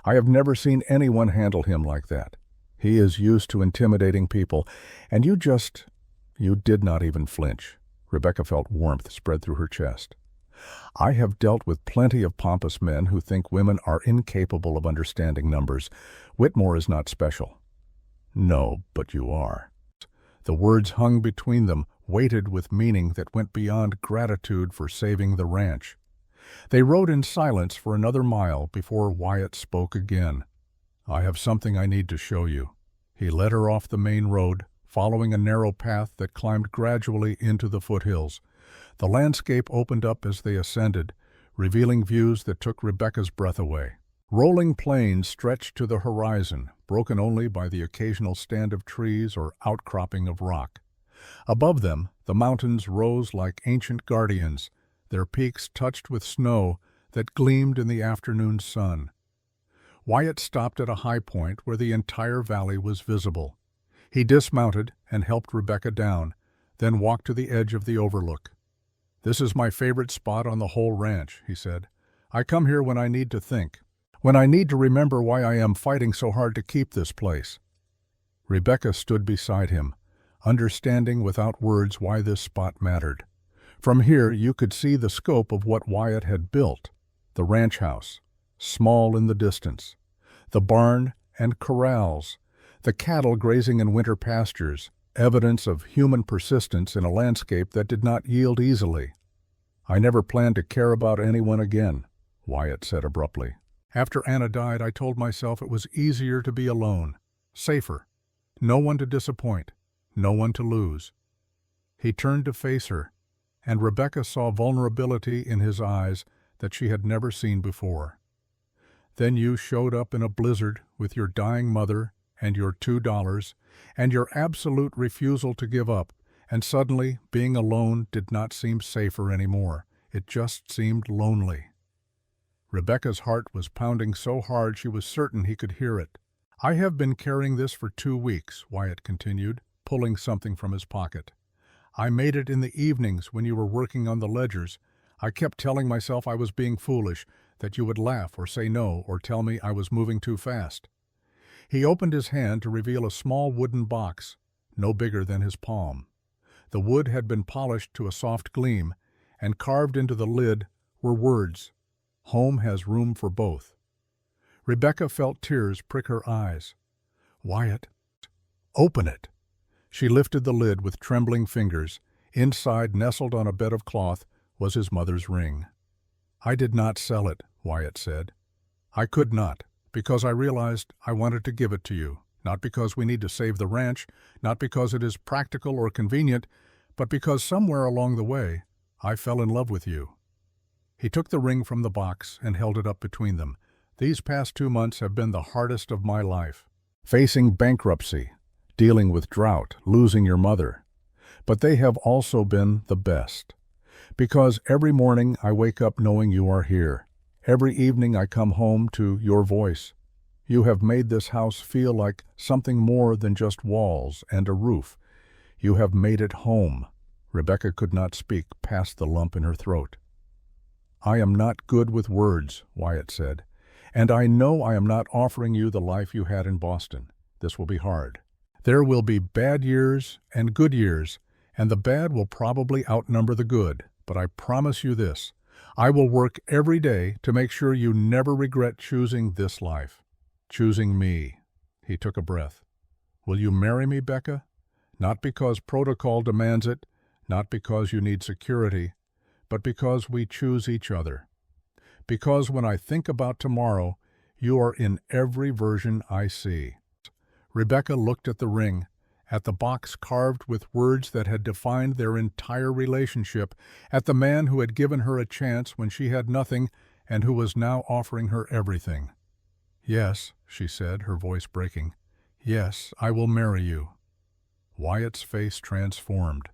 I have never seen anyone handle him like that. He is used to intimidating people, and you did not even flinch. Rebecca felt warmth spread through her chest. I have dealt with plenty of pompous men who think women are incapable of understanding numbers. Whitmore is not special. No, but you are. The words hung between them, weighted with meaning that went beyond gratitude for saving the ranch. They rode in silence for another mile before Wyatt spoke again. I have something I need to show you. He led her off the main road, following a narrow path that climbed gradually into the foothills. The landscape opened up as they ascended, revealing views that took Rebecca's breath away. Rolling plains stretched to the horizon, broken only by the occasional stand of trees or outcropping of rock. Above them, the mountains rose like ancient guardians, their peaks touched with snow that gleamed in the afternoon sun. Wyatt stopped at a high point where the entire valley was visible. He dismounted and helped Rebecca down, then walked to the edge of the overlook. This is my favorite spot on the whole ranch, he said. I come here when I need to think, when I need to remember why I am fighting so hard to keep this place. Rebecca stood beside him, understanding without words why this spot mattered. From here you could see the scope of what Wyatt had built, the ranch house, small in the distance, the barn and corrals, the cattle grazing in winter pastures, evidence of human persistence in a landscape that did not yield easily. I never planned to care about anyone again, Wyatt said abruptly. After Anna died, I told myself it was easier to be alone, safer, no one to disappoint, no one to lose. He turned to face her, and Rebecca saw vulnerability in his eyes that she had never seen before. Then you showed up in a blizzard with your dying mother and your $2 and your absolute refusal to give up, and suddenly being alone did not seem safer anymore. It just seemed lonely. Rebecca's heart was pounding so hard she was certain he could hear it. I have been carrying this for 2 weeks, Wyatt continued, pulling something from his pocket. I made it in the evenings when you were working on the ledgers. I kept telling myself I was being foolish, that you would laugh or say no or tell me I was moving too fast. He opened his hand to reveal a small wooden box, no bigger than his palm. The wood had been polished to a soft gleam, and carved into the lid were words, Home has room for both. Rebecca felt tears prick her eyes. Wyatt, open it. She lifted the lid with trembling fingers. Inside, nestled on a bed of cloth, was his mother's ring. I did not sell it, Wyatt said. I could not, because I realized I wanted to give it to you, not because we need to save the ranch, not because it is practical or convenient, but because somewhere along the way, I fell in love with you. He took the ring from the box and held it up between them. These past 2 months have been the hardest of my life. Facing bankruptcy, dealing with drought, losing your mother. But they have also been the best. Because every morning I wake up knowing you are here. Every evening I come home to your voice. You have made this house feel like something more than just walls and a roof. You have made it home. Rebecca could not speak past the lump in her throat. I am not good with words, Wyatt said, and I know I am not offering you the life you had in Boston. This will be hard. There will be bad years and good years, and the bad will probably outnumber the good, but I promise you this. I will work every day to make sure you never regret choosing this life. Choosing me. He took a breath. Will you marry me, Becca? Not because protocol demands it, not because you need security, but because we choose each other. Because when I think about tomorrow, you are in every version I see. Rebecca looked at the ring, at the box carved with words that had defined their entire relationship, at the man who had given her a chance when she had nothing and who was now offering her everything. Yes, she said, her voice breaking. Yes, I will marry you. Wyatt's face transformed.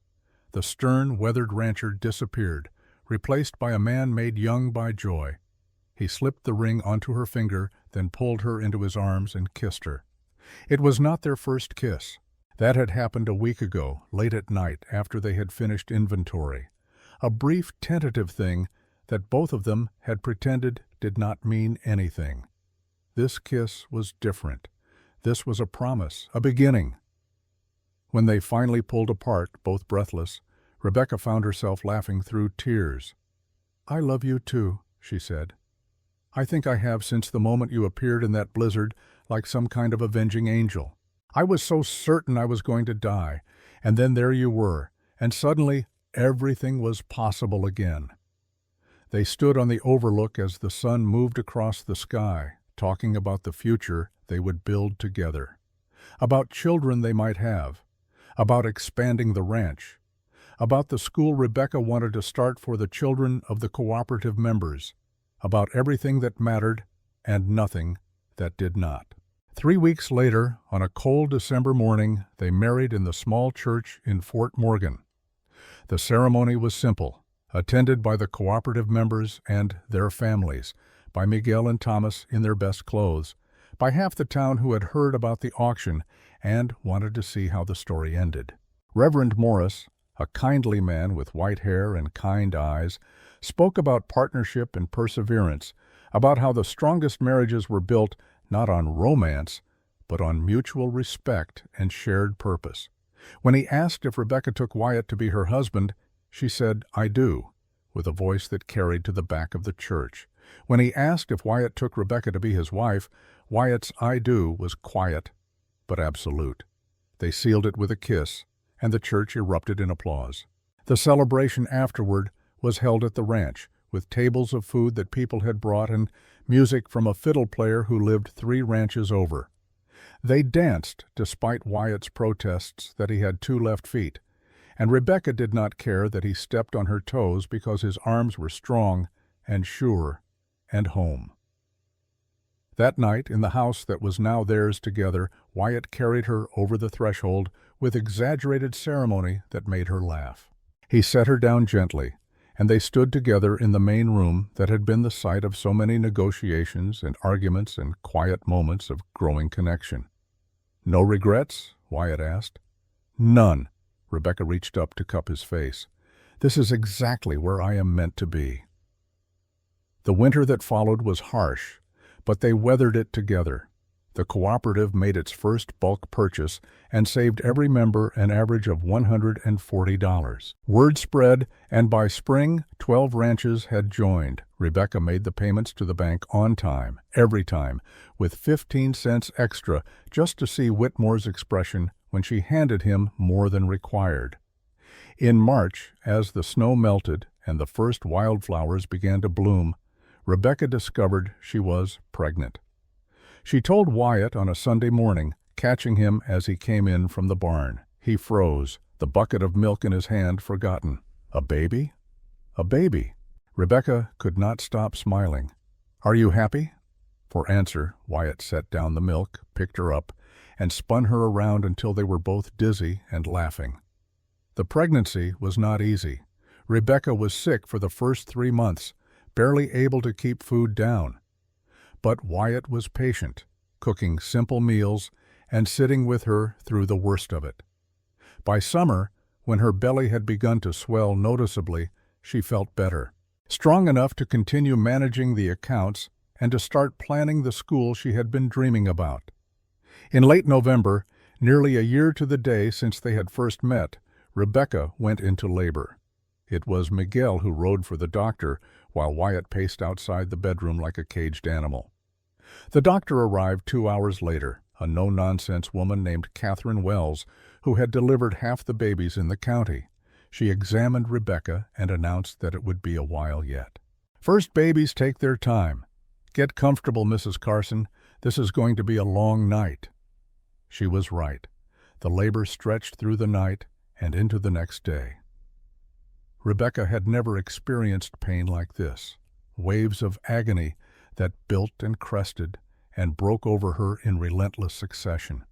The stern, weathered rancher disappeared, replaced by a man made young by joy. He slipped the ring onto her finger, then pulled her into his arms and kissed her. It was not their first kiss. That had happened a week ago, late at night, after they had finished inventory. A brief, tentative thing that both of them had pretended did not mean anything. This kiss was different. This was a promise, a beginning. When they finally pulled apart, both breathless, Rebecca found herself laughing through tears. I love you too, she said. I think I have since the moment you appeared in that blizzard like some kind of avenging angel. I was so certain I was going to die, and then there you were, and suddenly everything was possible again. They stood on the overlook as the sun moved across the sky, talking about the future they would build together, about children they might have, about expanding the ranch, about the school Rebecca wanted to start for the children of the cooperative members, about everything that mattered and nothing that did not. 3 weeks later, on a cold December morning, they married in the small church in Fort Morgan. The ceremony was simple, attended by the cooperative members and their families, by Miguel and Thomas in their best clothes, by half the town who had heard about the auction and wanted to see how the story ended. Reverend Morris, a kindly man with white hair and kind eyes, spoke about partnership and perseverance, about how the strongest marriages were built not on romance, but on mutual respect and shared purpose. When he asked if Rebecca took Wyatt to be her husband, she said, I do, with a voice that carried to the back of the church. When he asked if Wyatt took Rebecca to be his wife, Wyatt's I do was quiet, but absolute. They sealed it with a kiss, and the church erupted in applause. The celebration afterward was held at the ranch, with tables of food that people had brought and music from a fiddle player who lived 3 ranches over. They danced despite Wyatt's protests that he had 2 left feet, and Rebecca did not care that he stepped on her toes because his arms were strong and sure and home. That night, in the house that was now theirs together, Wyatt carried her over the threshold with exaggerated ceremony that made her laugh. He set her down gently, and they stood together in the main room that had been the site of so many negotiations and arguments and quiet moments of growing connection. No regrets? Wyatt asked. None. Rebecca reached up to cup his face. This is exactly where I am meant to be. The winter that followed was harsh, but they weathered it together. The cooperative made its first bulk purchase and saved every member an average of $140. Word spread, and by spring, 12 ranches had joined. Rebecca made the payments to the bank on time, every time, with 15 cents extra just to see Whitmore's expression when she handed him more than required. In March, as the snow melted and the first wildflowers began to bloom, Rebecca discovered she was pregnant. She told Wyatt on a Sunday morning, catching him as he came in from the barn. He froze, the bucket of milk in his hand forgotten. A baby? A baby. Rebecca could not stop smiling. "Are you happy?" For answer, Wyatt set down the milk, picked her up, and spun her around until they were both dizzy and laughing. The pregnancy was not easy. Rebecca was sick for the first 3 months, barely able to keep food down. But Wyatt was patient, cooking simple meals and sitting with her through the worst of it. By summer, when her belly had begun to swell noticeably, she felt better, strong enough to continue managing the accounts and to start planning the school she had been dreaming about. In late November, nearly a year to the day since they had first met, Rebecca went into labor. It was Miguel who rode for the doctor, while Wyatt paced outside the bedroom like a caged animal. The doctor arrived 2 hours later, a no-nonsense woman named Catherine Wells, who had delivered half the babies in the county. She examined Rebecca and announced that it would be a while yet. "First babies take their time. Get comfortable, Mrs. Carson. This is going to be a long night." She was right. The labor stretched through the night and into the next day. Rebecca had never experienced pain like this. Waves of agony that built and crested and broke over her in relentless succession.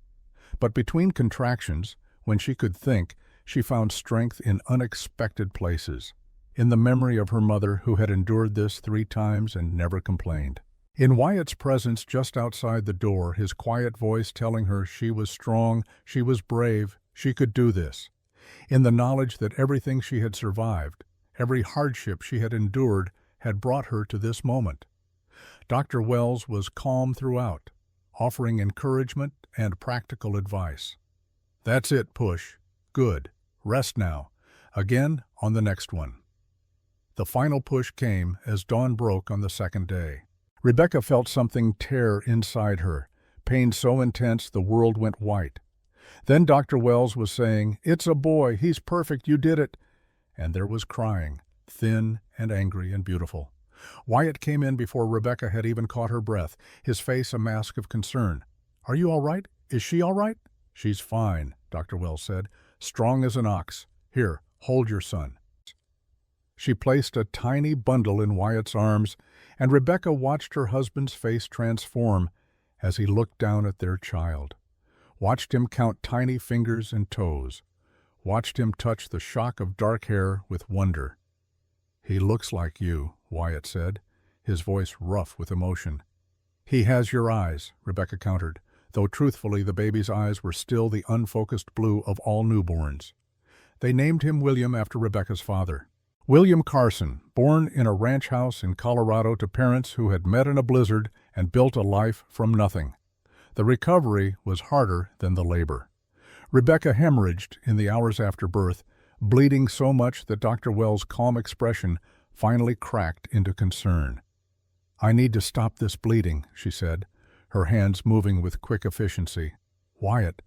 But between contractions, when she could think, she found strength in unexpected places, in the memory of her mother who had endured this 3 times and never complained. In Wyatt's presence just outside the door, his quiet voice telling her she was strong, she was brave, she could do this. In the knowledge that everything she had survived, every hardship she had endured, had brought her to this moment. Dr. Wells was calm throughout, offering encouragement and practical advice. "That's it, Push. Good. Rest now. Again on the next one." The final push came as dawn broke on the second day. Rebecca felt something tear inside her, pain so intense the world went white. Then Dr. Wells was saying, "It's a boy, he's perfect, you did it." And there was crying, thin and angry and beautiful. Wyatt came in before Rebecca had even caught her breath, his face a mask of concern. "Are you all right? Is she all right?" "She's fine," Dr. Wells said, "strong as an ox. Here, hold your son." She placed a tiny bundle in Wyatt's arms, and Rebecca watched her husband's face transform as he looked down at their child. Watched him count tiny fingers and toes. Watched him touch the shock of dark hair with wonder. "He looks like you," Wyatt said, his voice rough with emotion. "He has your eyes," Rebecca countered, though truthfully the baby's eyes were still the unfocused blue of all newborns. They named him William after Rebecca's father. William Carson, born in a ranch house in Colorado to parents who had met in a blizzard and built a life from nothing. The recovery was harder than the labor. Rebecca hemorrhaged in the hours after birth, bleeding so much that Dr. Wells' calm expression finally cracked into concern. "I need to stop this bleeding," she said, her hands moving with quick efficiency. "Wyatt,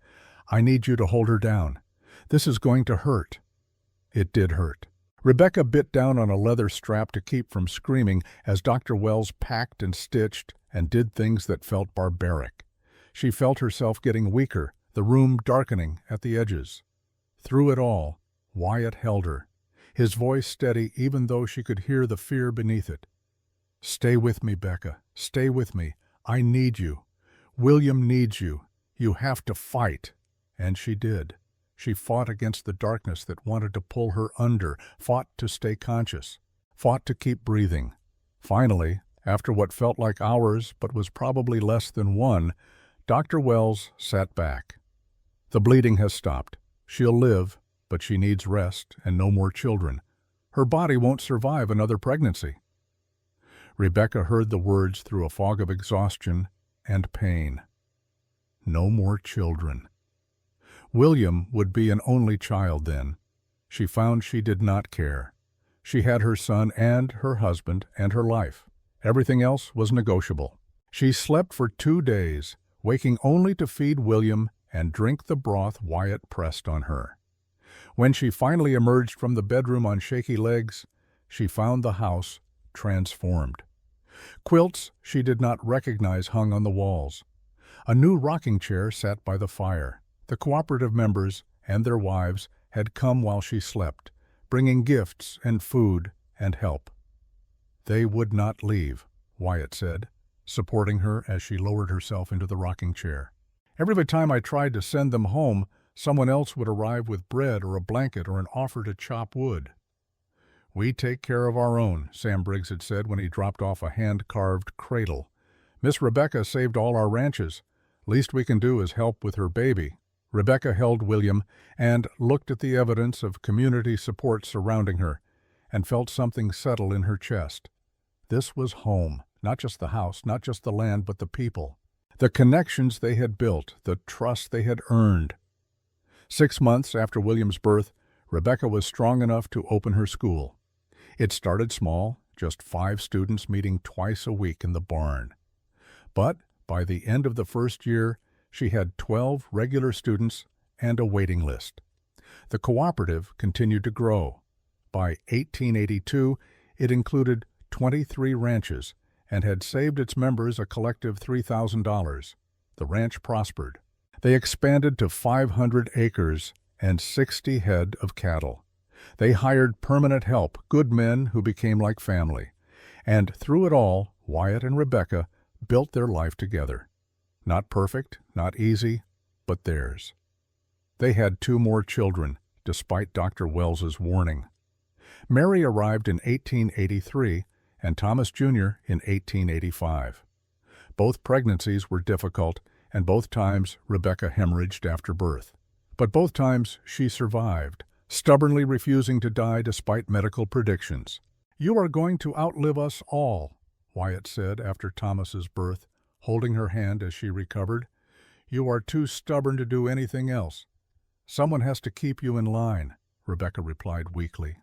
I need you to hold her down. This is going to hurt." It did hurt. Rebecca bit down on a leather strap to keep from screaming as Dr. Wells packed and stitched and did things that felt barbaric. She felt herself getting weaker, the room darkening at the edges. Through it all, Wyatt held her, his voice steady even though she could hear the fear beneath it. "Stay with me, Becca. Stay with me. I need you. William needs you. You have to fight." And she did. She fought against the darkness that wanted to pull her under, fought to stay conscious, fought to keep breathing. Finally, after what felt like hours but was probably less than one, Dr. Wells sat back. "The bleeding has stopped. She'll live, but she needs rest and no more children. Her body won't survive another pregnancy." Rebecca heard the words through a fog of exhaustion and pain. no more children. William would be an only child then. She found she did not care. She had her son and her husband and her life. Everything else was negotiable. She slept for 2 days, waking only to feed William and drink the broth Wyatt pressed on her. When she finally emerged from the bedroom on shaky legs, she found the house transformed. Quilts she did not recognize hung on the walls. A new rocking chair sat by the fire. The cooperative members and their wives had come while she slept, bringing gifts and food and help. They would not leave, Wyatt said, supporting her as she lowered herself into the rocking chair. Every time I tried to send them home, someone else would arrive with bread or a blanket or an offer to chop wood. "We take care of our own," Sam Briggs had said when he dropped off a hand-carved cradle. "Miss Rebecca saved all our ranches. Least we can do is help with her baby." Rebecca held William and looked at the evidence of community support surrounding her and felt something settle in her chest. This was home, not just the house, not just the land, but the people. The connections they had built, the trust they had earned. 6 months after William's birth, Rebecca was strong enough to open her school. It started small, just 5 students meeting twice a week in the barn. But by the end of the first year, she had 12 regular students and a waiting list. The cooperative continued to grow. By 1882, it included 23 ranches and had saved its members a collective $3,000. The ranch prospered. They expanded to 500 acres and 60 head of cattle. They hired permanent help, good men who became like family. And through it all, Wyatt and Rebecca built their life together. Not perfect, not easy, but theirs. They had 2 more children, despite Dr. Wells's warning. Mary arrived in 1883 and Thomas Jr. in 1885. Both pregnancies were difficult, and both times Rebecca hemorrhaged after birth. But both times she survived, stubbornly refusing to die despite medical predictions. "You are going to outlive us all," Wyatt said after Thomas's birth, holding her hand as she recovered. "You are too stubborn to do anything else." "Someone has to keep you in line," Rebecca replied weakly.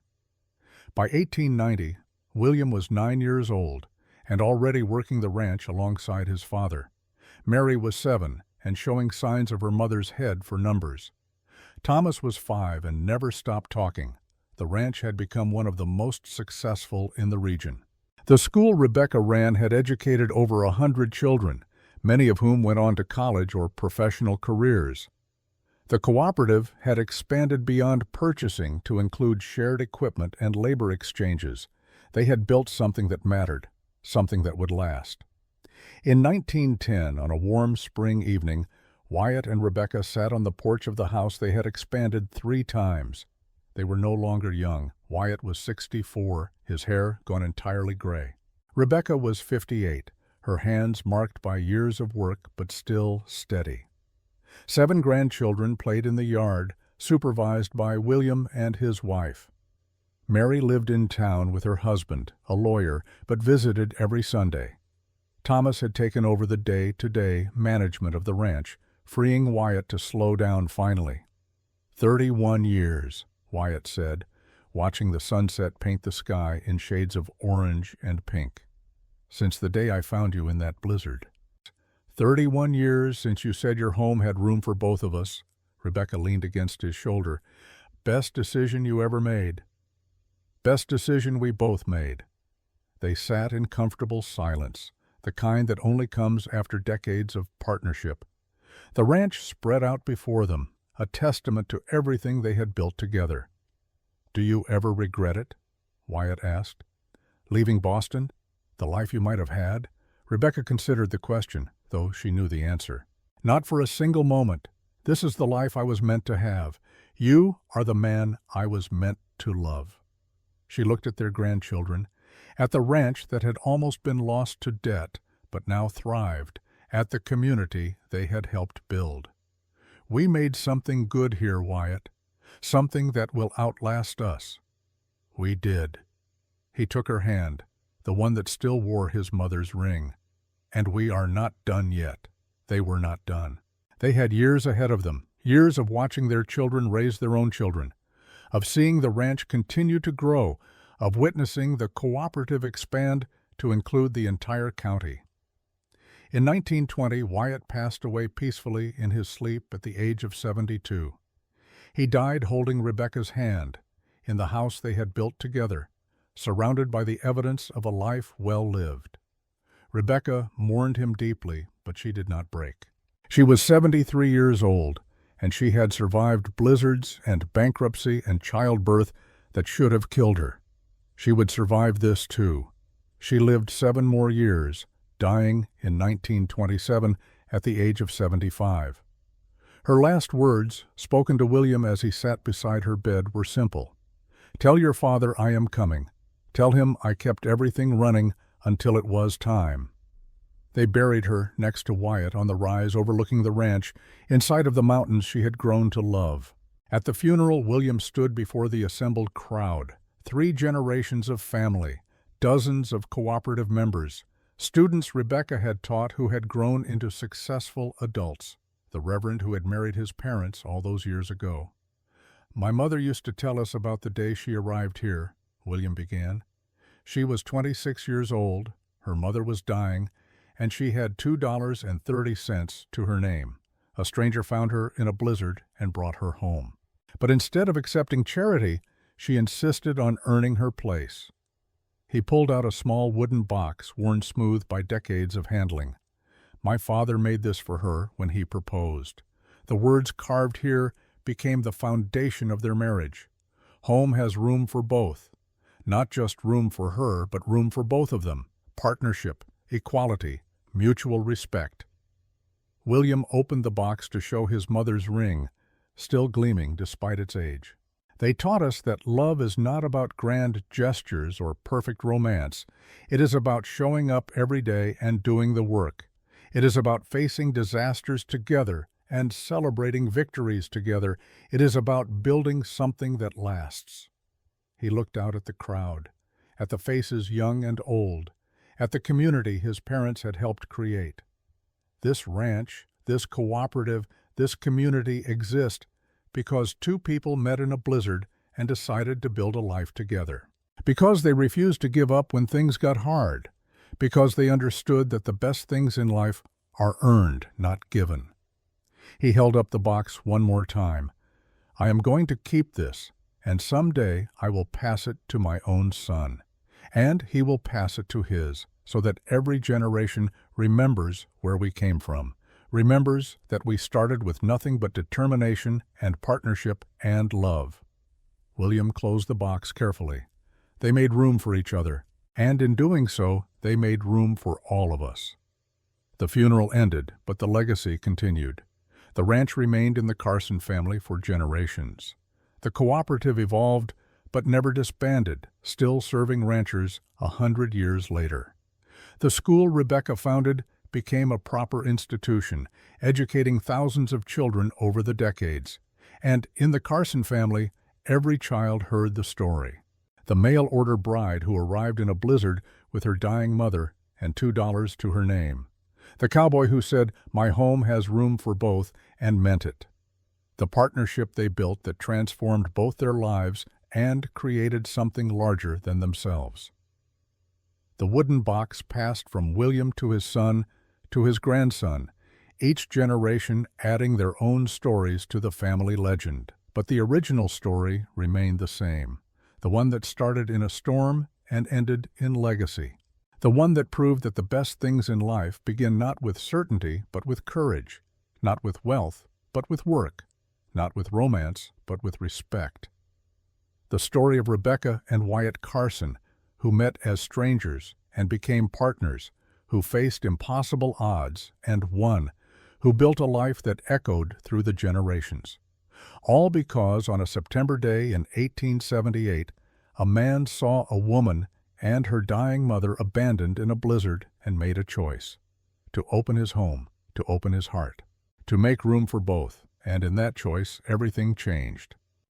By 1890, William was 9 years old and already working the ranch alongside his father. Mary was 7 and showing signs of her mother's head for numbers. Thomas was 5 and never stopped talking. The ranch had become one of the most successful in the region. The school Rebecca ran had educated over 100 children, many of whom went on to college or professional careers. The cooperative had expanded beyond purchasing to include shared equipment and labor exchanges. They had built something that mattered, something that would last. In 1910, on a warm spring evening, Wyatt and Rebecca sat on the porch of the house they had expanded 3 times. They were no longer young. Wyatt was 64, his hair gone entirely gray. Rebecca was 58, her hands marked by years of work but still steady. 7 grandchildren played in the yard, supervised by William and his wife. Mary lived in town with her husband, a lawyer, but visited every Sunday. Thomas had taken over the day-to-day management of the ranch, freeing Wyatt to slow down finally. 31 years, Wyatt said, watching the sunset paint the sky in shades of orange and pink. "Since the day I found you in that blizzard." 31 years since you said your home had room for both of us. Rebecca leaned against his shoulder. "Best decision you ever made." "Best decision we both made." They sat in comfortable silence, the kind that only comes after decades of partnership. The ranch spread out before them, a testament to everything they had built together. "Do you ever regret it?" Wyatt asked. "Leaving Boston? The life you might have had?" Rebecca considered the question, though she knew the answer. "Not for a single moment. This is the life I was meant to have. You are the man I was meant to love." She looked at their grandchildren, at the ranch that had almost been lost to debt, but now thrived, at the community they had helped build. "We made something good here, Wyatt, something that will outlast us." "We did." He took her hand, the one that still wore his mother's ring. "And we are not done yet." They were not done. They had years ahead of them, years of watching their children raise their own children, of seeing the ranch continue to grow, of witnessing the cooperative expand to include the entire county. In 1920, Wyatt passed away peacefully in his sleep at the age of 72. He died holding Rebecca's hand in the house they had built together, surrounded by the evidence of a life well lived. Rebecca mourned him deeply, but she did not break. She was 73 years old, and she had survived blizzards and bankruptcy and childbirth that should have killed her. She would survive this too. She lived 7 more years, dying in 1927 at the age of 75. Her last words, spoken to William as he sat beside her bed, were simple. "Tell your father I am coming. Tell him I kept everything running until it was time." They buried her next to Wyatt on the rise overlooking the ranch, in sight of the mountains she had grown to love. At the funeral, William stood before the assembled crowd. 3 generations of family, dozens of cooperative members, students Rebecca had taught who had grown into successful adults, the Reverend who had married his parents all those years ago. "My mother used to tell us about the day she arrived here," William began. "She was 26 years old, her mother was dying, and she had $2.30 to her name. A stranger found her in a blizzard and brought her home. But instead of accepting charity, she insisted on earning her place." He pulled out a small wooden box worn smooth by decades of handling. "My father made this for her when he proposed." The words carved here became the foundation of their marriage. Home has room for both. Not just room for her, but room for both of them. Partnership, equality, mutual respect. William opened the box to show his mother's ring, still gleaming despite its age. "They taught us that love is not about grand gestures or perfect romance. It is about showing up every day and doing the work. It is about facing disasters together and celebrating victories together. It is about building something that lasts." He looked out at the crowd, at the faces young and old, at the community his parents had helped create. This ranch, this cooperative, this community exist because 2 people met in a blizzard and decided to build a life together. Because they refused to give up when things got hard. Because they understood that the best things in life are earned, not given. He held up the box one more time. "I am going to keep this, and someday I will pass it to my own son. And he will pass it to his, so that every generation remembers where we came from, remembers that we started with nothing but determination and partnership and love." William closed the box carefully. They made room for each other, and in doing so, they made room for all of us. The funeral ended, but the legacy continued. The ranch remained in the Carson family for generations. The cooperative evolved, but never disbanded, still serving ranchers 100 years later. The school Rebecca founded became a proper institution, educating thousands of children over the decades. And in the Carson family, every child heard the story. The mail-order bride who arrived in a blizzard with her dying mother and $2 to her name. The cowboy who said, "My home has room for both," and meant it. The partnership they built that transformed both their lives and created something larger than themselves. The wooden box passed from William to his son, to his grandson, each generation adding their own stories to the family legend. But the original story remained the same, the one that started in a storm and ended in legacy, the one that proved that the best things in life begin not with certainty but with courage, not with wealth but with work, not with romance but with respect. The story of Rebecca and Wyatt Carson, who met as strangers and became partners, who faced impossible odds and won, who built a life that echoed through the generations. All because on a September day in 1878, a man saw a woman and her dying mother abandoned in a blizzard and made a choice to open his home, to open his heart, to make room for both, and in that choice everything changed.